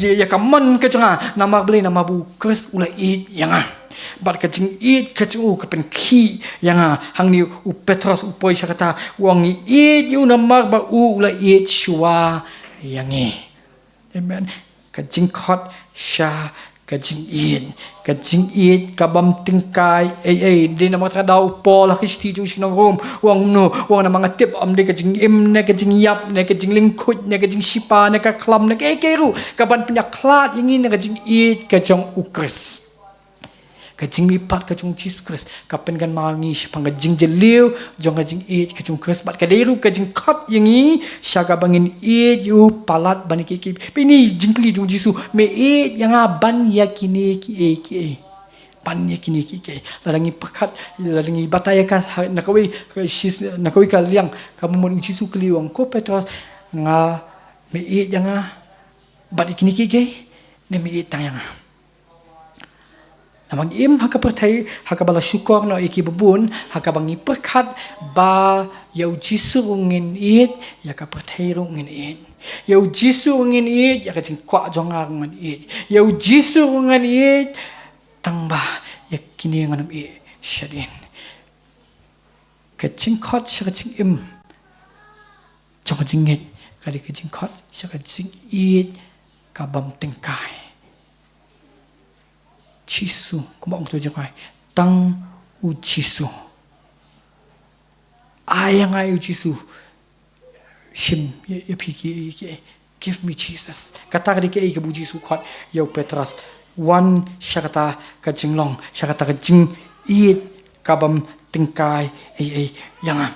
ya kamon ka jonga nama beli nama bu Christ ulai it yang bat ka jing it ka chu ka pen ki yang hang ni u Petrus u poi kata wong it you nama ba u ulai it shua yang amen ka jing khot sha ka jing it ka bam tingkai de na matra dau pol khisti ju sing rom wang no wang na mga tip am de ka jing im ne ka jing yap ne ka jing lingkut ne ka jing sipa ne ka klam ne ke ru ka ban pnya klat yingin ne ka jing it ka jong ukris ka jing mi pat ka jong Jesus Christ ka pen kan mangi sipang ka jing jeliu jong ka jing it ka jong Christ bat ka deru ka jing khat yingi syaga bangin it you palat ban ki pini jing kli jong Jesus me it yang ban yakini ki ban yakini ki ladangi pakat ladangi bataya ka nakawi ka liang ka mo Jesus kli wang ko Petrus nga me it yang ban yakini ki ne me it tang yang namang im haka pertai haka bala syukur no iki bebun haka bangi perkat ba yau Jisu ngin it ya ka pertai ngin it yau Jisu ngin it ya ka jing kwa jonga ngin it yau Jisu ngin it tangba ya kini nganam it syadin cái chính khót sẽ cái chính im trong cái chính nghịch cái chính khót sẽ cái chính ít cả bầm tình cài Chisu cũng bỗng tôi nói tăng u Chisu ai yang ai u Chisu shim ya piki give me Jesus kata cái cái bu Chisu khót yo Petrus one syakata ka jinglong syakata ka jing ít cả bầm tình cài yang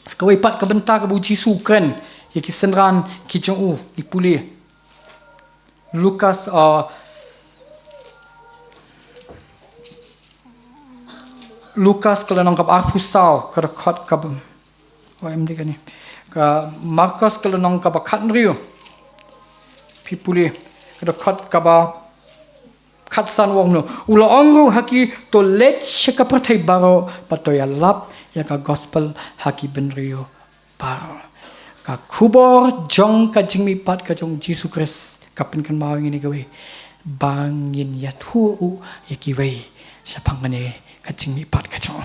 sekawai pat ka bentar ka bu Chisu kren ya ki senran ki jong u ni puli Lukas Lukas kalau nangkap arpusau kada khat kabam em dia ni ka Markus kalau nangkap khat rio pipuli kada khat kaba khat san wong no ula angru haki to let shaka prathai baro patoya lap ya ka gospel haki ben rio baro ka khubor jong ka jingmi pat ka jong Jesus Christ kapin kan mau ini gawe bangin ya thu ya kiwe sapang ne ka jingmi pat ka jong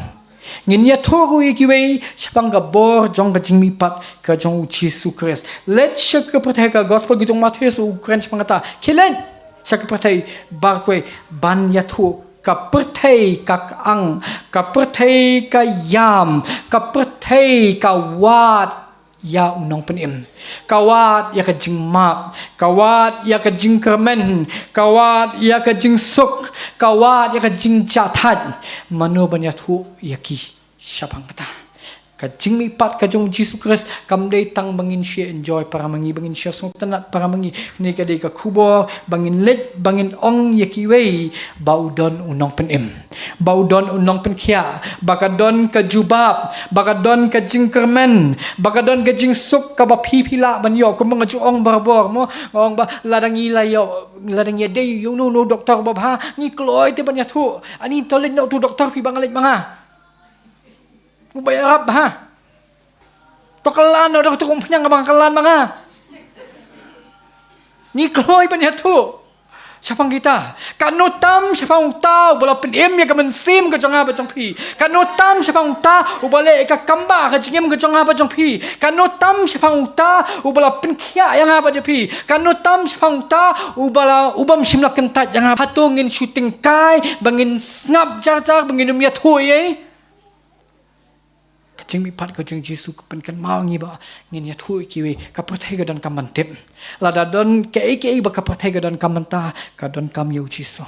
ngin ya thu ya kiwe sapang ka bor jong ka jingmi pat ka jong Jesus Christ let shaka prathai ka gospel ka jong Matius ukran sapang ta kilen shaka prathai barkwe ban ya thu ka prathai ka ang ka prathai ka yam ka prathai ka wat ya unong penim kawat ya ka jing map kawat ya ka jing kermen kawat ya ka jing suk kawat ya ka jing jathat mano banya thu ya ki syapang kata ka jing mi pat ka jong Jesus Christ kam dei tang bangin share enjoy para mangi bangin share sung tanat para mangi ni ka dei ka kubor bangin let bangin ong ya ki wei baudon unong penim baudon unong pen kia bakadon ka jubab bakadon ka jing kermen bakadon ka jing suk ka ba pi pila ban yo ko mga juong barbor mo ong ba ladangi la yo ladangi dei yo no doktor ba ha ni kloy te ban ya thu ani tolen no tu doktor pi bangalit mga bayarap ha to kalan no doktor kumpanya nga bang kalan mga ni kloy ban ya thu siapang kita kanutam siapang tao bola penim ya kamen sim ka jonga ba jong pi kanutam siapang ta ubale ka kamba ka jingem ka jonga ba jong pi kanutam siapang ta ubala penkia yang apa je pi kanutam siapang ta ubala ubam simla kentat yang patungin shooting kai bangin snap jar bangin ya thoy jing mi pat ka jing Jesus pen kan mau ngi ba ngin ya thu ki we ka prathai ka don kam mantep la da don ke ba ka prathai ka don kam manta ka don kam yu Jesus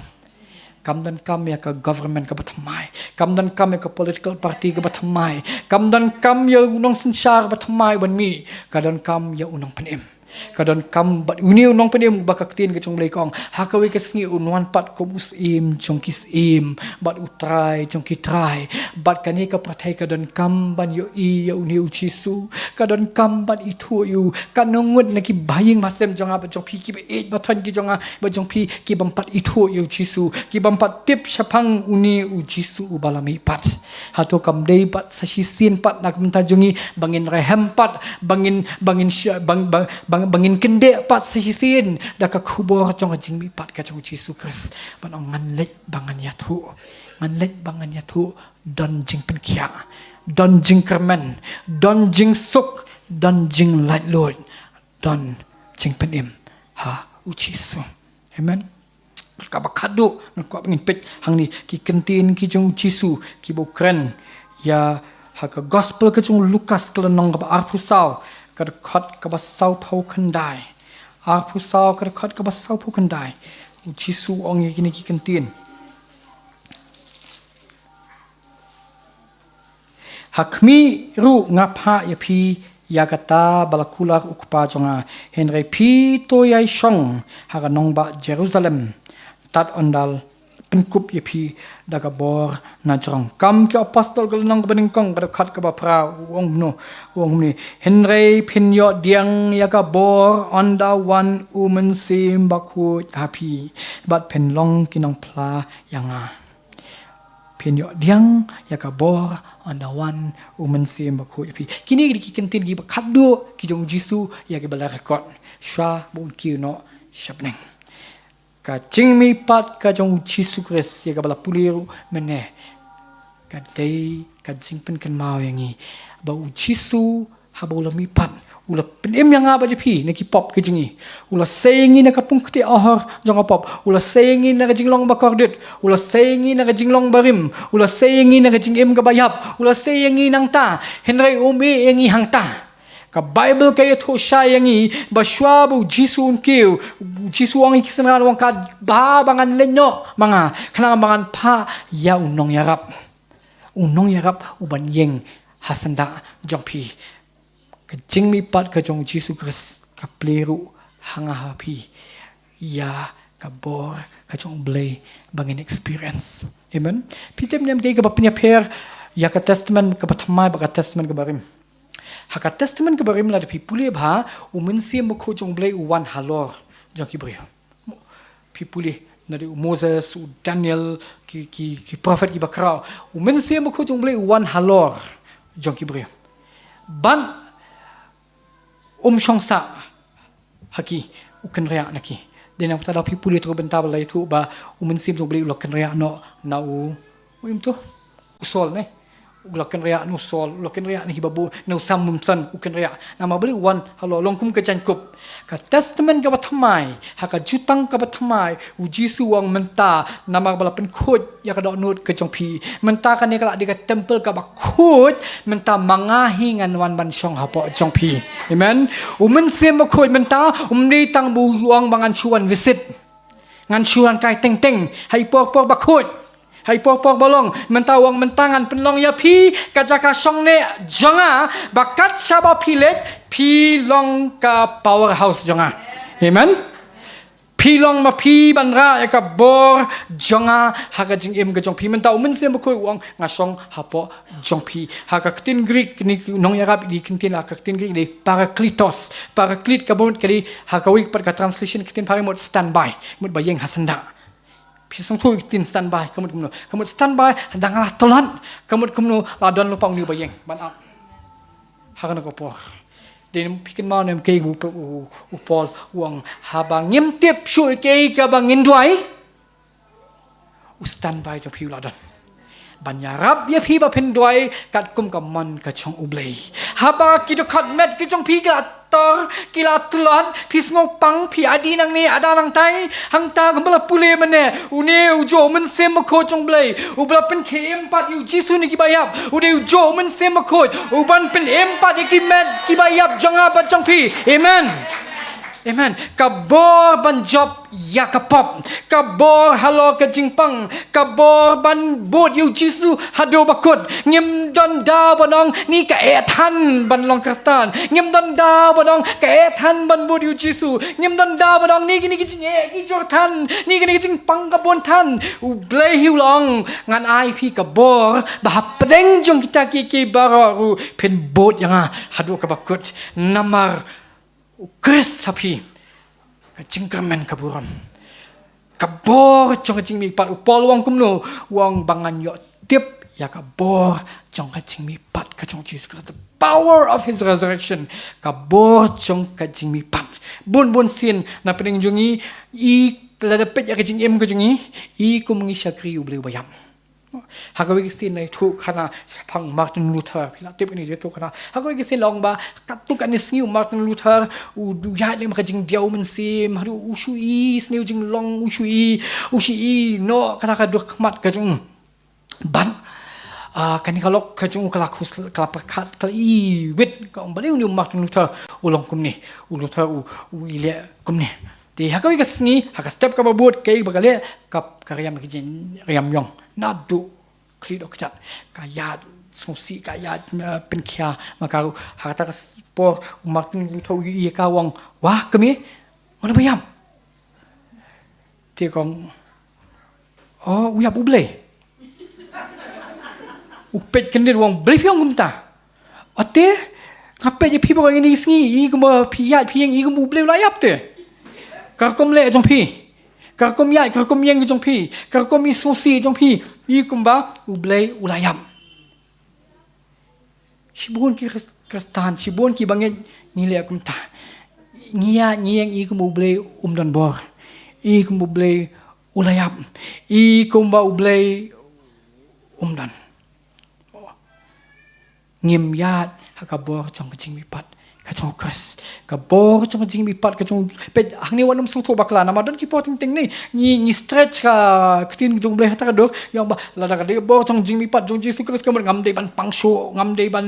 kam don kam ya ka government ka bathamai kam don kam ya ka political party ka bathamai kam don kam ya unong sinsar bathamai ban mi ka don kam ya unong penem kadon kam bat uniu nong penem bakaktin ke jong lekong hakawe ke sngi unwan pat ko musim jong kis im bat utrai jong kitrai bat kani ka prathai kadon kam ban yo i yo uniu chisu kadon kam ban itu yu kanongut na ki baying masem jong apa jong pi ki be bathon ki jong ba jong pi ki bampat itu yo chisu ki bampat tip sapang uni u chisu ubalami pat hato kam dei pat sasisin pat nak mentajungi bangin rehem pat bangin bangin kende pat sisisin da ka khubor jong jing mi pat ka jong Jesus Christ banong nganlet bangan ya thu don jing pen kia don jing kermen don jing suk don jing light lord don jing pen im ha u Jesus amen ka bakadu ngko bangin pet hang ni ki kentin ki jong Jesus ki bokren ya ha ka gospel ka jong Lukas kelenong ka arpusau ka khat ka ba sau phau khandai arpusau ka khat ka ba sau phau khandai Jisu ong ye kini ki kentin hakmi ru ngapha ya phi yakata balakula ukpa jonga henry phi to yai shong ha nong ba Jerusalem tat ondal penkup yepi daga bor na jong kam ke apostol kal nang baning kong kada khat ka ba pra wong ni henry pinyo diang yaga bor onda one woman sim baku happy but pen long kinong pla yanga pinyo diang yaga bor onda one woman sim baku happy kini ki kentin gi ba khaddo ki jong jisu yaga bala record sha bon ki no shapneng ka jing mi pat ka jong Jesus Christ ya ka bala puliru mene kadai kajing pen kan mau yang ni ba ujisu haba ula mipat ula penem yang apa je pi nak pop ke jingi ula sayangi nak kapung keti ahar jang pop ula sayangi nak jinglong bakordit ula sayangi nak jinglong barim ula sayangi nak jing em ka bayap ula sayangi nang ta henry umi yangi hang ta ka Bible kaya tu sayangi baswa bu Jisu unkiu Jisu ang ikisenran wang ka ba bangan lenyo mga kanang bangan pa ya unong yarap uban yeng hasanda jongpi kajing mi pat kajong Jisu Kristus ka pleru hanga hapi ya kabor kajong blay bangin experience amen pitem nem kay ka pinya per ya ka testament ka patmai ba ka testament ka barim haka testament ka barim la de pipule bha umensi mo ko jong blay uwan halor jong ki bri pipule na de Moses u Daniel ki prophet ki bakrao umensi mo ko jong blay uwan halor jong ki bri ban shongsa haki ukan rea naki den yang tada pipuli tro bentar balai tu ba umensim jong blay ukan rea no na u tu usol ne ulakan rea no sol ulakan rea ni hibabu no samum san ukan rea nama beli wan halo longkum ke jankup ka testament ka bathamai haka jutang ka bathamai uji suwang menta nama bala pen khot ya ka dok nut ke jongpi menta kan ni kala di ka temple ka bakhot menta mangahi ngan wan ban song hapo jongpi amen umen sem khot menta umni tang bu luang bangan chuan visit ngan chuan kai teng teng hai pok bakhot hai pok bolong mentawang mentangan penlong ya pi kajaka song ne jonga bakat saba pilet pilong ka powerhouse jonga amen pilong ma pi banra ya ka bor jonga haka jing em ka jong pi mentaw men se makoi wang ngasong hapo jong pi haka tin greek ni nong yarab di kintin haka tin greek ni paraklit ka bon kali haka wik par ka translation kitin pare mod standby mod bayeng hasanda pisang tu tin standby kamu standby handang lah tolan kamu ladon lupa uni bayeng ban up hakan ko po den pikin mau nem ke upol uang habang ngem tiep shui ke ka bangin duai standby jo piu ladon banyarab ya pi ba pen duai kat kum ka man ka chong ublei haba ki do khat met ki chong pi ka tor kila tulan pis ngopang pi adi nang ni ada nang tai hang ta gambala pule mane une ujo men sem ko chong blei ubla pen kem pat yu Jisu ni ki bayap ude ujo men sem ko uban pen empat ki met ki bayap jonga ba chong pi amen amen kabor ban job ya kapop kabor halo ke jingpang kabor ban bot yu Jisu hado bakut ngem don da bonong ni ka ethan ban long kristan ngem don da bonong ka ethan ban bot yu Jisu ngem don da bonong ni ki jing ki jortan ni ki jing pang ka bon tan u blai hiu long ngan ai pi kabor ba pedeng jong kita ki baru pen bot yang hado ka bakut namar Kris sapi kacingkermen kaburan kabor jong kacing mi pat upol wang kumno wang bangan yo tip ya kabor jong kacing mi pat kacong Jesus Christ the power of his resurrection kabor jong kacing mi pat bun sin na pedeng jongi i lada pet ya kacing em kacing i kumengi syakri u boleh bayam hakawi kisin nai tu kana pang Martin Luther pila tip ni je tu kana hakawi kisin long ba katu kan sniu Martin Luther u ya le makajing diau mensim hadu usui sniu jing long usui no kana ka duk mat kajung ban kan kalau kajung kalakus kalapakat kali wit ka umbali ni Martin Luther ulong kumni Luther u ile kumni di hakawi kasni haka step ka babut kai bagale kap karyam kijin riam yong nadu klido kejat kayat susi kayat penkia makaru harta por Martin Luther i kawang wah kami mana bayam dia kong oh uya buble upet kendir wang beli piang kumta ate ngape je pi bang ini singi i kuma piat piang i kuma buble layap te kakom le jong pi kakom yai kakom yang jong pi kakom isusi jong pi i kumba ublei ulayam sibun ki kristan sibun ki banget nile akum ta ngia ngiang i kumba ublei umdan bor i kumba ublei ulayam i kumba ublei umdan ngim yat hakabor chong kajing mipat kachong kras kabor chong kajing mipat kachong pet hang ni wanam song to bakla nama don ki poting ting ni stretch ka ktin jong bleh ta kador yang ba lada ka de bor chong jing mipat jong jisu kras kamon ngam de ban pangsho ngam de ban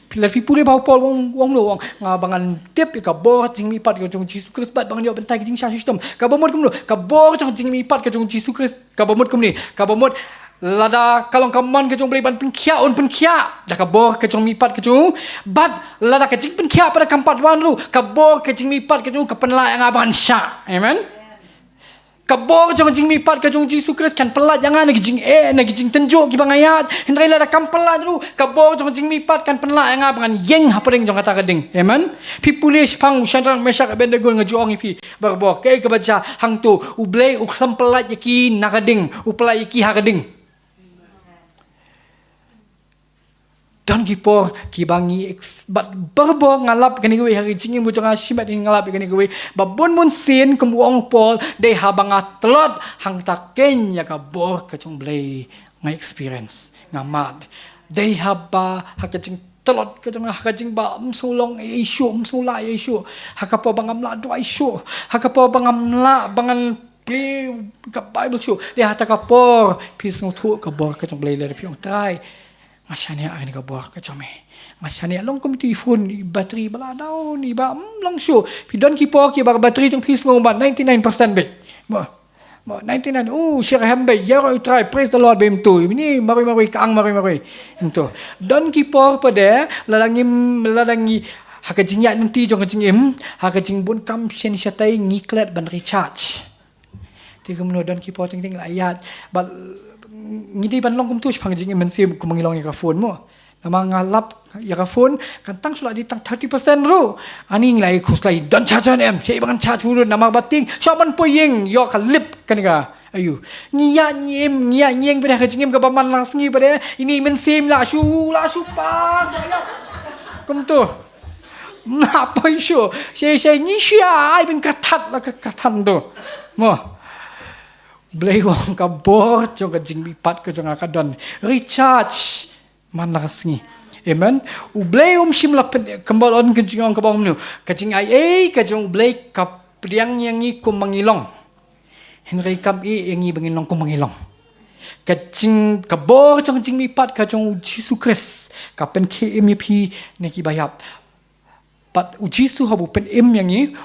pilar pi pule bau pol wong lo wong ngabangan tip ka bor jing mipat kachong jisu kras bat bangan yo bentai jing sha system ka bomot kum lo ka bor chong jing mipat kachong jisu kras ka bomot kum ni ka bomot lada kalong kaman kejong beli ban penkia on penkia dah kabor kejong mipat kejong bat lada kejing penkia pada kampat wan ru kabor kejing mipat kejong kepenla yang aban sya amen kabor kejong jing mipat kejong Yesus Kristus kan pelat jangan nak jing nak jing tenjuk ki bang ayat hendrai lada kampelat ru kabor kejong jing mipat kan penla yang aban yeng apa ding jong kata keding amen pi pulis pang Shadrach Meshach Abednego ngajuang pi berbor ke kebaca hang tu ublei uklam pelat yaki nakading upelat yaki hakading dan kipor kibangi bat berbo ngalap kani gue hari jingin bujang asimat ngalap kani gue babon mun sin kemuang pol de habanga telot hang taken ya kabor kacung blay ngai experience ngamat de haba hakacing telot kacung ba msulong isu msula isu hakapo bangamla do isu hakapo bangamla bangan play ka bible show de hatakapor pis ngutu kabor kacung blay le piong try Masyanya akan kabuah kacome. Masyanya long kom telefon bateri bala daun ni ba long show. Pidon kipo ki bar bateri tong pis ngomba 99% bet. Mo 99 share hambe ya try praise the Lord bem tu. Ini mari kaang mari. Ento. Don kipo pada lalangi hakajing ya nanti jong kajing hakajing bun kam sen syatai ngiklat ban recharge. Tiga menodon kipo ting ayat bal ngidi ban long kum tu pang jing men sim kum ngilong ya phone mo nama ngalap ya phone kan tang sulah di tang 30% ru ani nglai khuslai don chajan sei bangan cha churu nama bating shaman poyeng yo kalip kan ga ayu ngia nyeng pada kajing ka baman lang sngi pada ini men sim la shu pa kum tu apa isu sei ni sia ai ben katat la katam tu mo Blay wong kabor jong kajing bipat ke jong akadon recharge man lasngi amen u blay simla kembalon kajing kabong nu kajing ai kajing blay kapriang yangi kum mangilong henry kam yangi bangilong kum mangilong kajing kabor jong kajing bipat kajong Yesus Kristus kapen KMP neki bayap pat Yesus habu pen yangi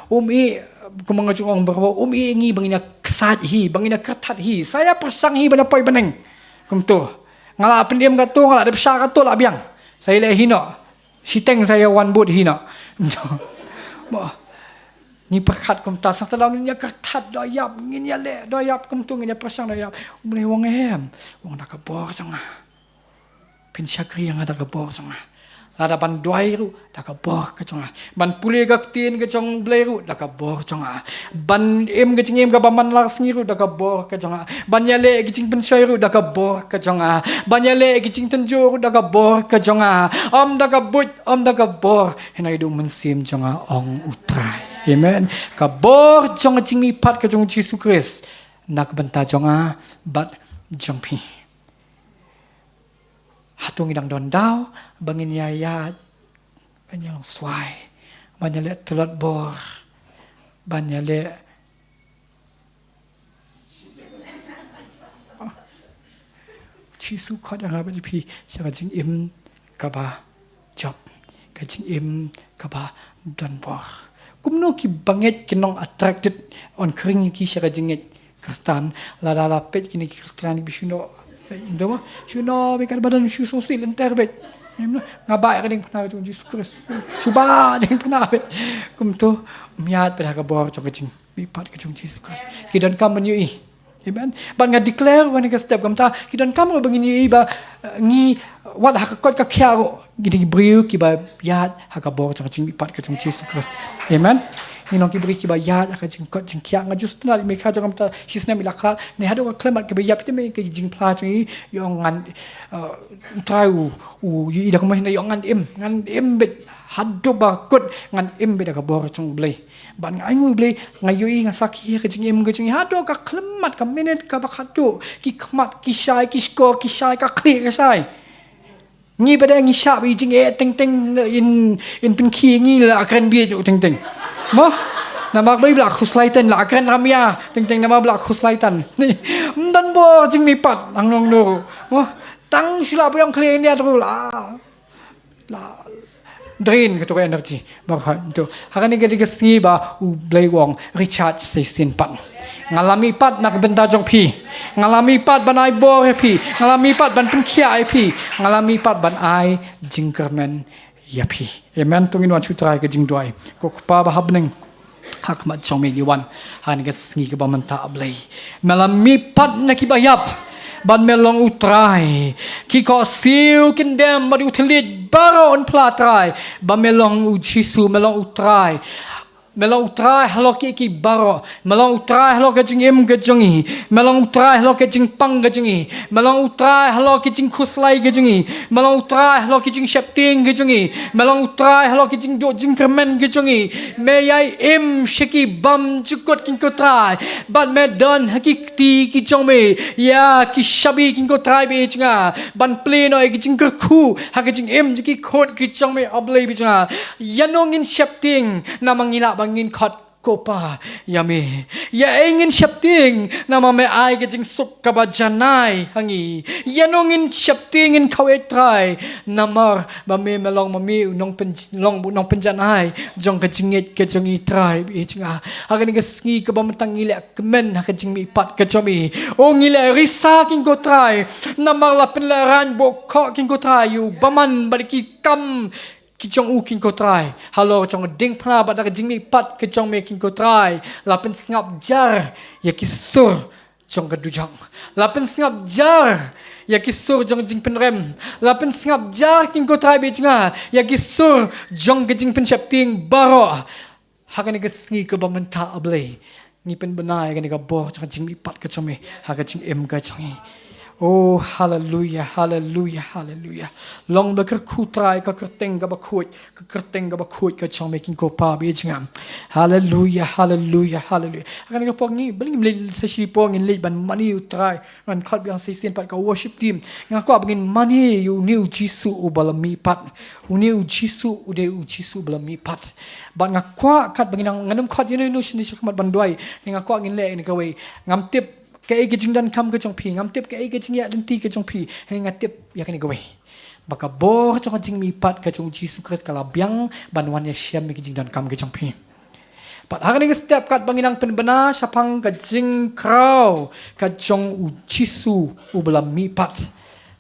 kumangajung orang berapa ingi bangina kesat hi bangina ketat hi saya pasang hi bana poi beneng kum tu ngala pendiam gato ngala de besar gato lah biang saya le hino siteng saya one boot hino ni perkat kum ta sang talang ni ketat doyap ngin ya le doyap kum tu ngin pasang doyap boleh wong wong nak kabor sanga pen syakri yang ada kabor sanga lada ban duai ru dah kabor ke conga ban pulih ke tin ke cong blai ru dah kabor conga ban em ke cingem ke baman lar sengi ru dah kabor ke conga ban yale ke cing pensai ru dah kabor ke conga ban yale ke cing tenjo ru dah kabor ke conga dah kabor henai du mensim conga ong utrai amen kabor conga cing mipat ke cong Yesus Kristus nak benta conga bat jongpi hatung idang don dau bangin yayat banyang swai banyale telot bor banyale Yesus kod yang apa pi sakajing im kaba job kajing im kaba don bor kumno ki banget kinong attracted on kring ki sakajing kastan la pet kini kristian bisuno Indoma, shuno bekan badan shu sosil enterbet. Ngabai kading pernah tu Yesus Kristus. Suba ding pernah bet. Kum tu miat pada kabor cok kecing. Bipat kecing Yesus Kristus. Kidan kam menyui. Amen. Ban nga declare when ka step kam ta kidan kam bangin ba ngi wat hakakot ka kyaro. Gidi briu ki ba biat hakabor cok kecing bipat kecing Yesus Kristus. Amen. Ni ki beri ki bayat ka jing kot jing kya nga just na me kha jam ta hisna milaklat ne hado ka klemat ke bayap te me ke jing pla chi yong ngan trau yi da ko me yong ngan em bet hado ba kot ngan em bet ka bor chung blai ban ngai ngu blai ngai yoi nga sakhi ke jing em ke jing hado ka klemat ka minute ka ba khado ki khmat ki shai ki skor ki shai ka kli ka shai ngi pada ngi syap i jing teng teng in pen khi ngi la akan bi teng teng mo nama beli belak khuslaitan la akan ramia teng teng nama belak khuslaitan ni dan bo jing mi pat ang nong do mo tang sila pa yang kle ni atro la drain ke tu energy maka itu hakani ke digesngi ba u blai wong recharge sesin pan ngalami pat nak benta jong pi ngalami pat ban ai bo pi ngalami pat ban pengkia pi ngalami pat ban ai jingkermen ya pi amen tungin wan chutrai ke jing doi ko pa ba habneng hak mat chong me wan han ke sngi ke ba menta blai ngalami pat nak ibayap ban melong utrai ki ko siu kindem badi utelit baro on platrai ban melong ujisu melong utrai halo ki baro melong utrai halo ke jing em ke jongi melong utrai halo ke jing pang ke jongi melong utrai halo ke jing khuslai ke jongi melong utrai halo ke jing shapting ke jongi melong utrai halo ke jing do jing kermen ke jongi me yai em shiki bam chukot kin ko trai ban me don hakikti ki jong me ya ki shabi kin ko trai be jinga ban play no ki jing ku ha ke jing em ki khot ki jong me ablai be jinga yanongin shapting namangila bangin khot kopa yami ya ingin shapting nama me ai ke jing suk kabajanai hangi yanongin shapting in kawe trai namar ba me melong mami nong pen nong penjanai jong ke jingit ke jong i trai bi jinga hakan ke sngi ke ba mentang ile kemen ha ke jing mi pat ke jomi o ngile risa king ko trai namar la pen la ran bo kho king ko trai yu baman bariki kam ki chong u king ko trai halo chong ding phna ba da jing mi pat ke chong me king ko trai la pen ngap jar ya ki sur chong ka dujang la pen ngap jar ya ki sur jong jing pen rem la pen ngap jar king ko trai be jinga ya ki sur jong ke jing pen shapting baro hakani ke sngi ke ba menta ablei ni pen benai kan ka bo chong jing mi pat ke chong me ha ka jing em ka chong oh hallelujah hallelujah hallelujah long ba ku trai ka kerteng ka ba khut ka kerteng ka ba khut ka chong making ko pa bi jingam hallelujah hallelujah hallelujah akan ka pong ni beling le sa shi pong in le ban money you try ran khat biang sai sin pat ka worship team nga ko bangin money you new jisu ubalami pat uniu jisu ude u jisu balami pat ban nga kwa khat bangin nganum khat you no shi ni shikmat bandoi nga ko ngin le ni ka we ngam tip cái jing dan kam ke jong pi ngam tip cái jing ya dan ti ke jong pi nga tip ya kan gawe baka bor chong jing mi pat ke jong jisu kris kala biang banwan ya syam ke jing dan kam ke jong pi pat hakan ke step kat banginang penbena sapang ke jing krau ke jong u jisu u bala mi pat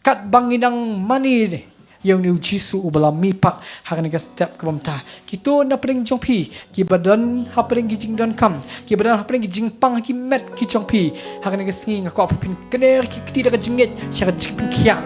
kat banginang mani yang ni jisu ubala mi pat hakan ke step ke bamta kito na pring jong pi ki badan ha pring jing dan kam ki badan ha pring jing pang ki met ki jong pi hakan ke sngi ngako apin kener ki tidak jingit syara jing pin kia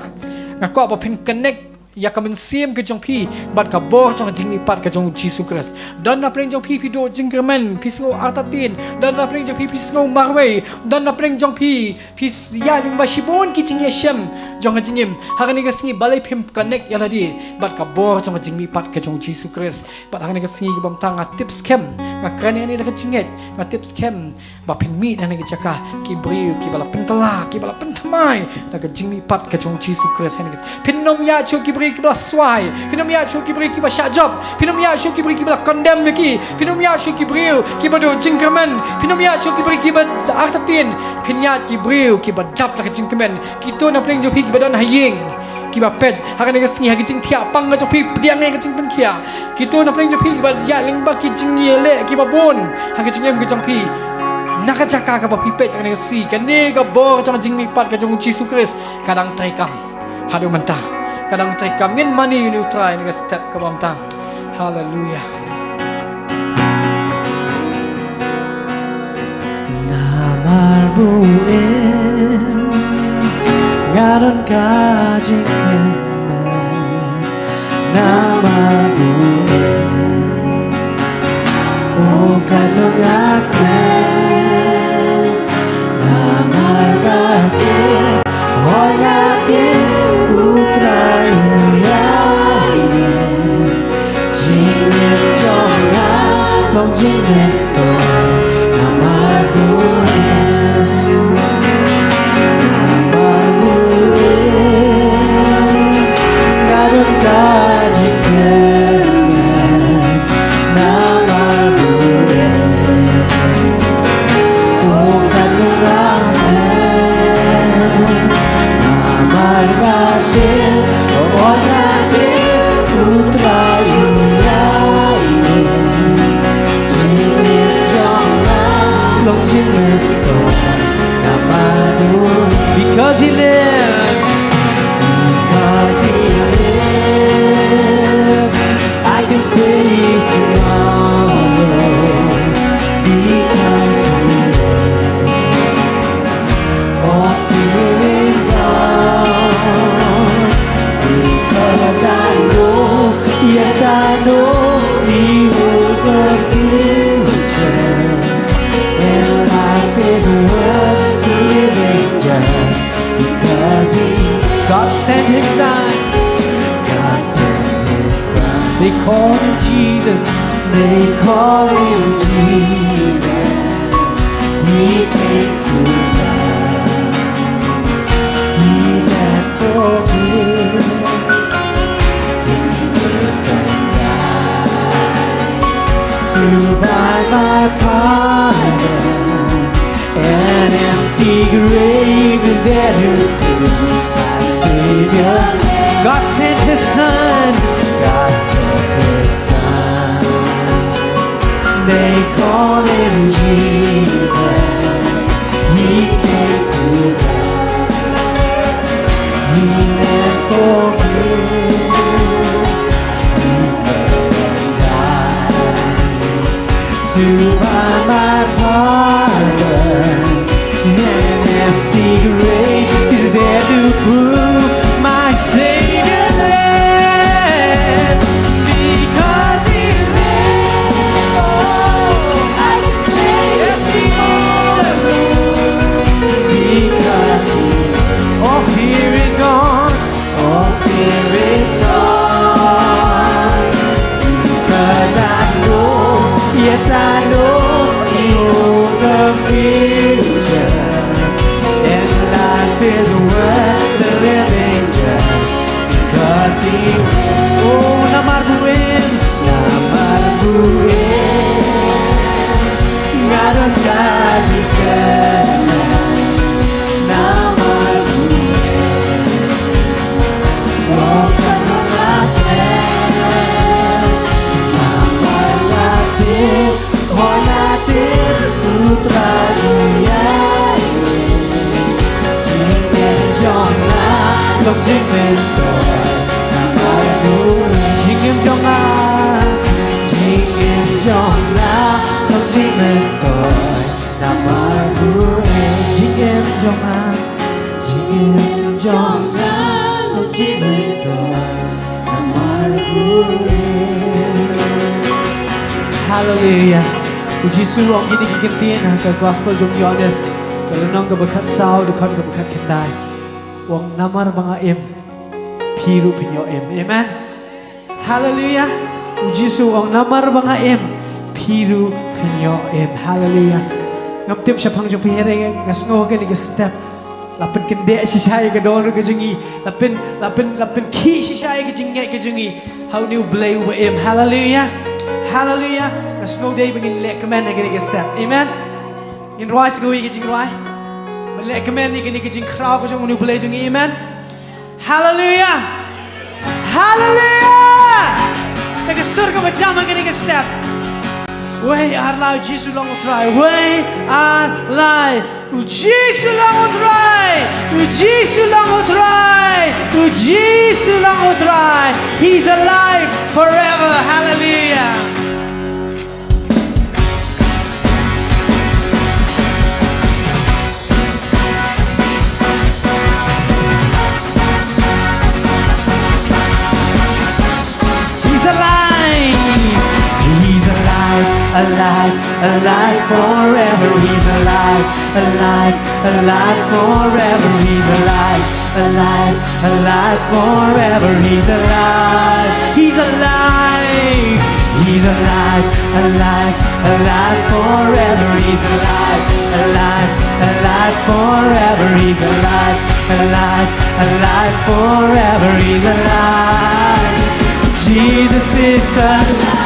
ngako apin connect ya kamen sim ke jong pi bat ka bo jong jing mi pat ke jong jisu kris dan na pring jong pi do jingkermen pisngo atatin dan na pring jong pi pisngo marwe dan na pring jong pi pis ya ling ba shibon ki jing yeshem jong jingim hakan ke sngi balai pim connect ya ladi bat ka bo jong jing mi pat ke jong jisu kris bat hakan ke sngi ke bam tang tips kem nga kran ni da jinget nga tips kem ba pin mi na ke jaka ki bril ki bala pentala ki bala pentamai da ke jing mi pat ke jong jisu kris hakan pin nom ya chu ki ki bala swai pinom ya shu ki bri ki ba shajab pinom ya shu ki bri ki bala condemn ki pinom ya shu ki bri ki ba do jingkerman pinom ya shu ki bri ki ba artatin pinya ki bri ki ba dap la jingkerman kito na pleng jo pi ki ba dan haying ki ba pet hakan ga sngi ha ki jing thia pang ga jo pi diang ga jing pen kia kito na pleng jo pi ki ba ya ling ba ki jing yele ki ba bon ha ki jing em ki jong pi nakajaka ka ba pi pet ga si kan ne ga bor jong jing mi pat ga jong jisu kris kadang taikam hadu mentah kadang mereka min money you try ni step ke bawah tang hallelujah namar buin ngaron kajing kemen namar buin oh kanong aku namar gati oh gati Long jingin to namar buin namar buin sent His Son. God sent His Son. They call Him Jesus. They call Him Jesus. He came to die. He died for me. He lived and died to buy my pardon. An empty grave is there to prove my Savior. God sent His Son. God sent His Son. They call Him Jesus. He came to die. He went for me. He lived and died to buy my pardon. An empty grave is there to prove my Savior lived. Because He lived, oh, I declare yes, He lives. Because He, all fear is gone, all fear is gone. Because I know, yes I know, He owns the future. And life is worth the living just because He will. Oh, namarbuin, ngaron kajikan, namarbuin, bukan mengaten, namaratin, honatin, putra dunia. Không chính mình rồi nằm ở núi chính em trong lá không chính mình rồi nằm ở núi chính em trong lá không chính mình rồi nằm ở núi. Hallelujah. Puji Yesus orang gini kikintin ke gospel jom Yohanes kalau nong ke bekat sau dekat ke bekat kendai. Wong namar banga em piru pinyo em. Amen. Hallelujah. Puji Yesus wong namar banga em piru pinyo em. Hallelujah. Ngam tiap siapang jom pihere ngasngo ke ni ke step. Lapen kende sisay ke dono ke jengi. Lapen ki sisay ke jengi ke jengi. How new blay over em. Hallelujah. Hallelujah. Ngasngo day begin lek kemen ke ni ke step. Amen. In roi segui ke jengi roi. Let command ni kini kecing crowd ko jong unu boleh jong amen. Hallelujah. Hallelujah. Nek surga macam kini ke step. Way are lai Jesus long try. Way are lai Jesus long try. Jesus long try. Jesus long try. He's alive forever. Hallelujah. Alive, alive forever. He's alive, alive, alive forever. He's alive, alive, alive forever. He's alive, he's alive. He's alive, alive, alive forever. He's alive, alive, alive forever. He's alive, alive, alive forever. He's alive. Jesus is alive.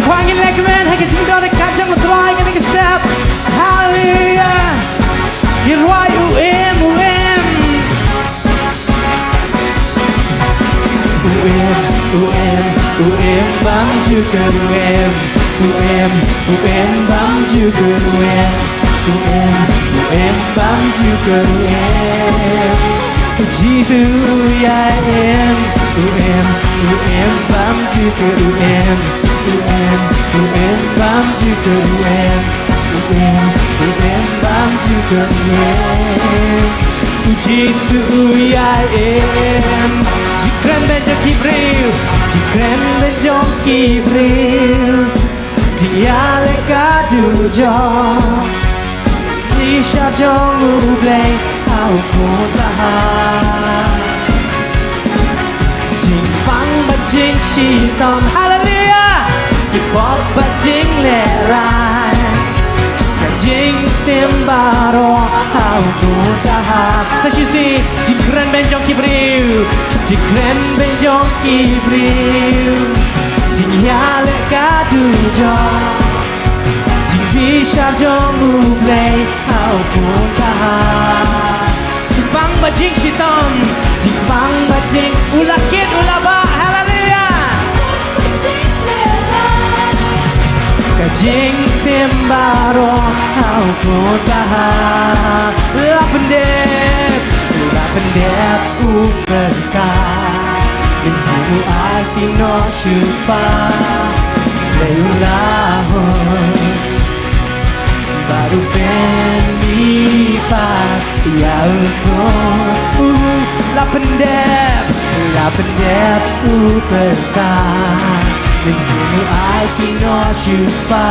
Kwangin like a man, I can do the catch up with trying and take a step. Hallelujah. You're why you am. Bám juga bám juga bám juga Jesus ya em bám juga bám juga bám juga Jesus ya em jikran bejo kibril dia leka dujo Isha jong ublay aku tahan Jing bang ba jing shi tom hallelujah Ipot ba jing le rai Ka jing tim baro aku tahan Sashi si jing kren ben jong ki briu Jing kren ben jong ki briu Jing ya le ka du jong Bishar jong ublay aku tahan Jibang bajing shitom Jibang bajing ulakit ulaba hallelujah Kajing timbaro aku tahan Lapendep uperkah Dan semua arti no syupa Leulahon Baru penlipat ya aku lapendep uperkah dan semua arti no syupa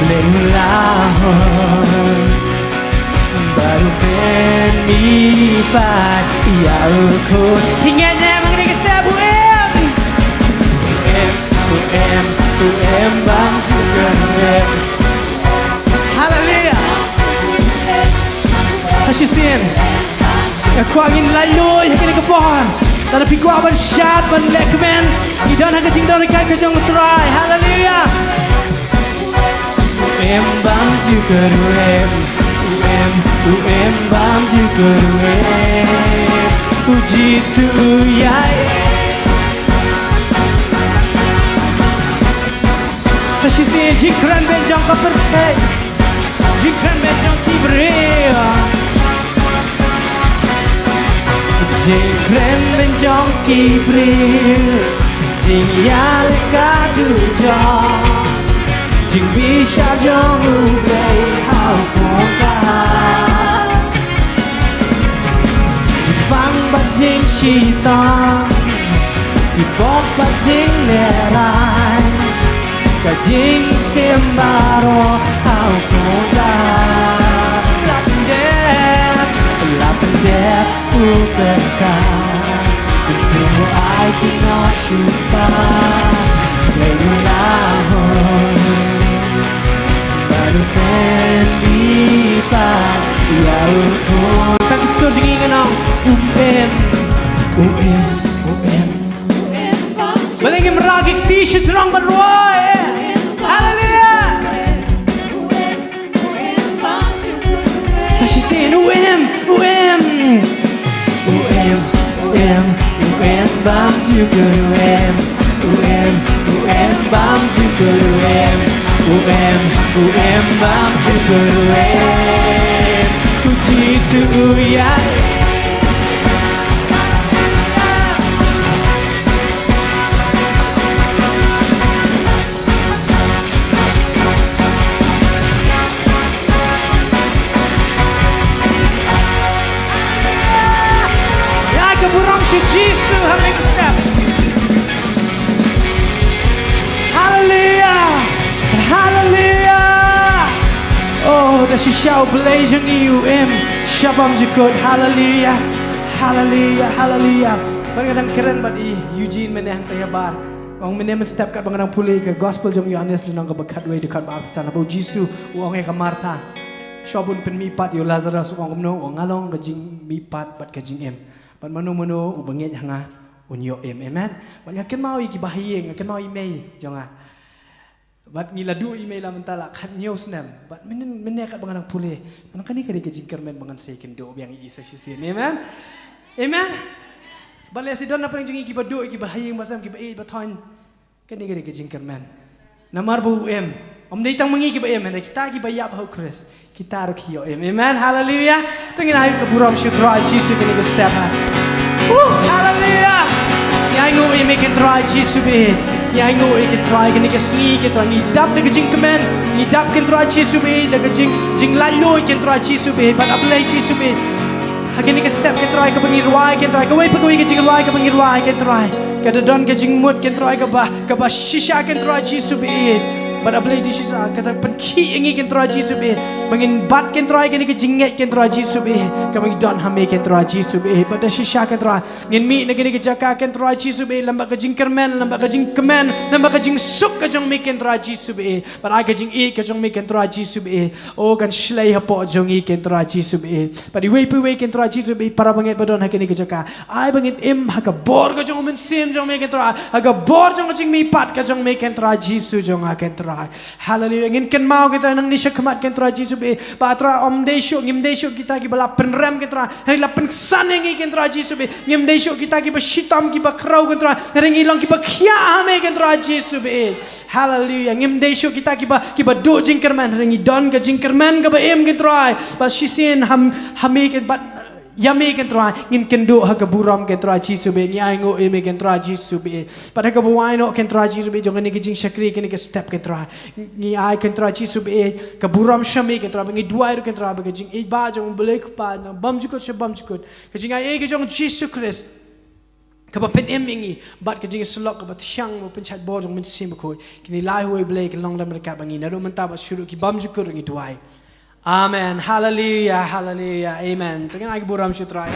lelahon baru penlipat ya aku hingannya mengenai setiap UM bang juga Hallelujah. Sashisin. Aku angin lalu yang kini kepon. Dan api gua ban syat ban lekmen. Idan hang kecing dan ikan kecing try. Hallelujah. Bam juga bam juga Puji suyai. Sashisin jikran benjang kapertai. Jikran benjang kibria Jikran benjang kibria Jing yal kadu jong Jing bisa jong ubay hau kongkah Jipang bajing shitang Ipok bajing lerai Kajing kembaro hau kodah Lapendep uperkah Dan semua arti no syupa Leulahon Baru penlipat ya ukun Tak kesur jing ingenang Balingin meragik t-shirt serang berroy Hallelujah Sashi saying bam juga bam juga bam juga Puji suyai Jesus, hallelujah. Hallelujah. Hallelujah. Oh, dat je shout blazen nieuw in. Shabam jukut. Hallelujah. Hallelujah. Hallelujah. Kadang keren bat Eugene menang tayabar. Wang menem step kat bangang pulih ke gospel jom Yohanes linang ke bekat way dekat bar sana bau Jisu wang ke Martha. Shabun pen mipat yo Lazarus wang mno wang ngalong kajing mipat bat kajing em. Ban manu ubangit hanga unyo amen. Ban ngaken mau iki bahayeng ngaken mau email jonga. Bat ngiladu email la mentala kan news nam. Bat menen kat bangang pulih. Manang kani kadi kajing kermen bangan second do biang isa sisi amen. Amen. Bale si don apa yang iki badu iki bahayeng basam ki bae baton. Kani kadi kajing kermen. Namar bu om dei tang mengi ki bae men kita ki bayap hau Chris. Kita rukhiyo amen. Hallelujah. Tungin ayo ke buram syutra Jesus kini ke step ha. Hallelujah. Yang ngo ikan try Jesus be. Yang ngo ikan try kini ke sni ke tuan ngidap de jing kemen. Ngidap kan try Jesus be de jing lalu ikan try Jesus be. But apply Jesus be. Hakini ke step ke try ke pengirwai ke try ke wei pegawai ke jing ruai ke pengirwai ke try. Ke don ke jing mut ke try ke bah shisha ke try Jesus be. But I believe Jesus kata penki ingi kentra Jesus be mangin bat kentra ke ni ke jinget kentra Jesus be kamang don hame kentra Jesus be but shisha kentra ngin mi ne ke jaka kentra Jesus be lamba ke jing kermen lamba ke jing kemen lamba ke jing suk ke jong mi kentra Jesus be but I ke jing e ke jong mi kentra Jesus be oh kan shlei hapo jong i kentra Jesus be but we kentra Jesus be para banget badon ha ke ni ke jaka ai bangin im ha ka bor ke jong men sim jong mi kentra ha ka bor jong jing mi pat ke jong mi kentra Jesus jong ha kentra hallelujah ngin ken mau kita nang nisha kemat kentra Jesus be patra om desho ngim desho kita ki bala penrem kentra hari lapen san ngi kentra Jesus be ngim desho kita ki ba shitam ki ba krau kentra hari ngi long ki ba khia me kentra Jesus be hallelujah ngim desho kita ki ba do jingkerman hari ngi don ka jingkerman ka ba em kentra ba shisin hame ken ba Yami kentra ngin kendo ha kaburam kentra Jesus be ngi aingo eme kentra Jesus be pada ka buaino kentra Jesus be jonga ni jing shakri ke ni step kentra ngi ai kentra Jesus be kaburam shami kentra ngi duai kentra be jing e ba jong blek pa na bam jukut shabam jukut ke jing ai ke jong Jesus Christ ka ba pen emingi bat ke jing slok ka ba tyang mo pen chat bo jong min sim ko kini lai hoi blek long dam ka bangi na ro man ta ba shuru ki bam jukut ngi duai Amen. Hallelujah. Hallelujah. Amen. Dengan aku buram syutra.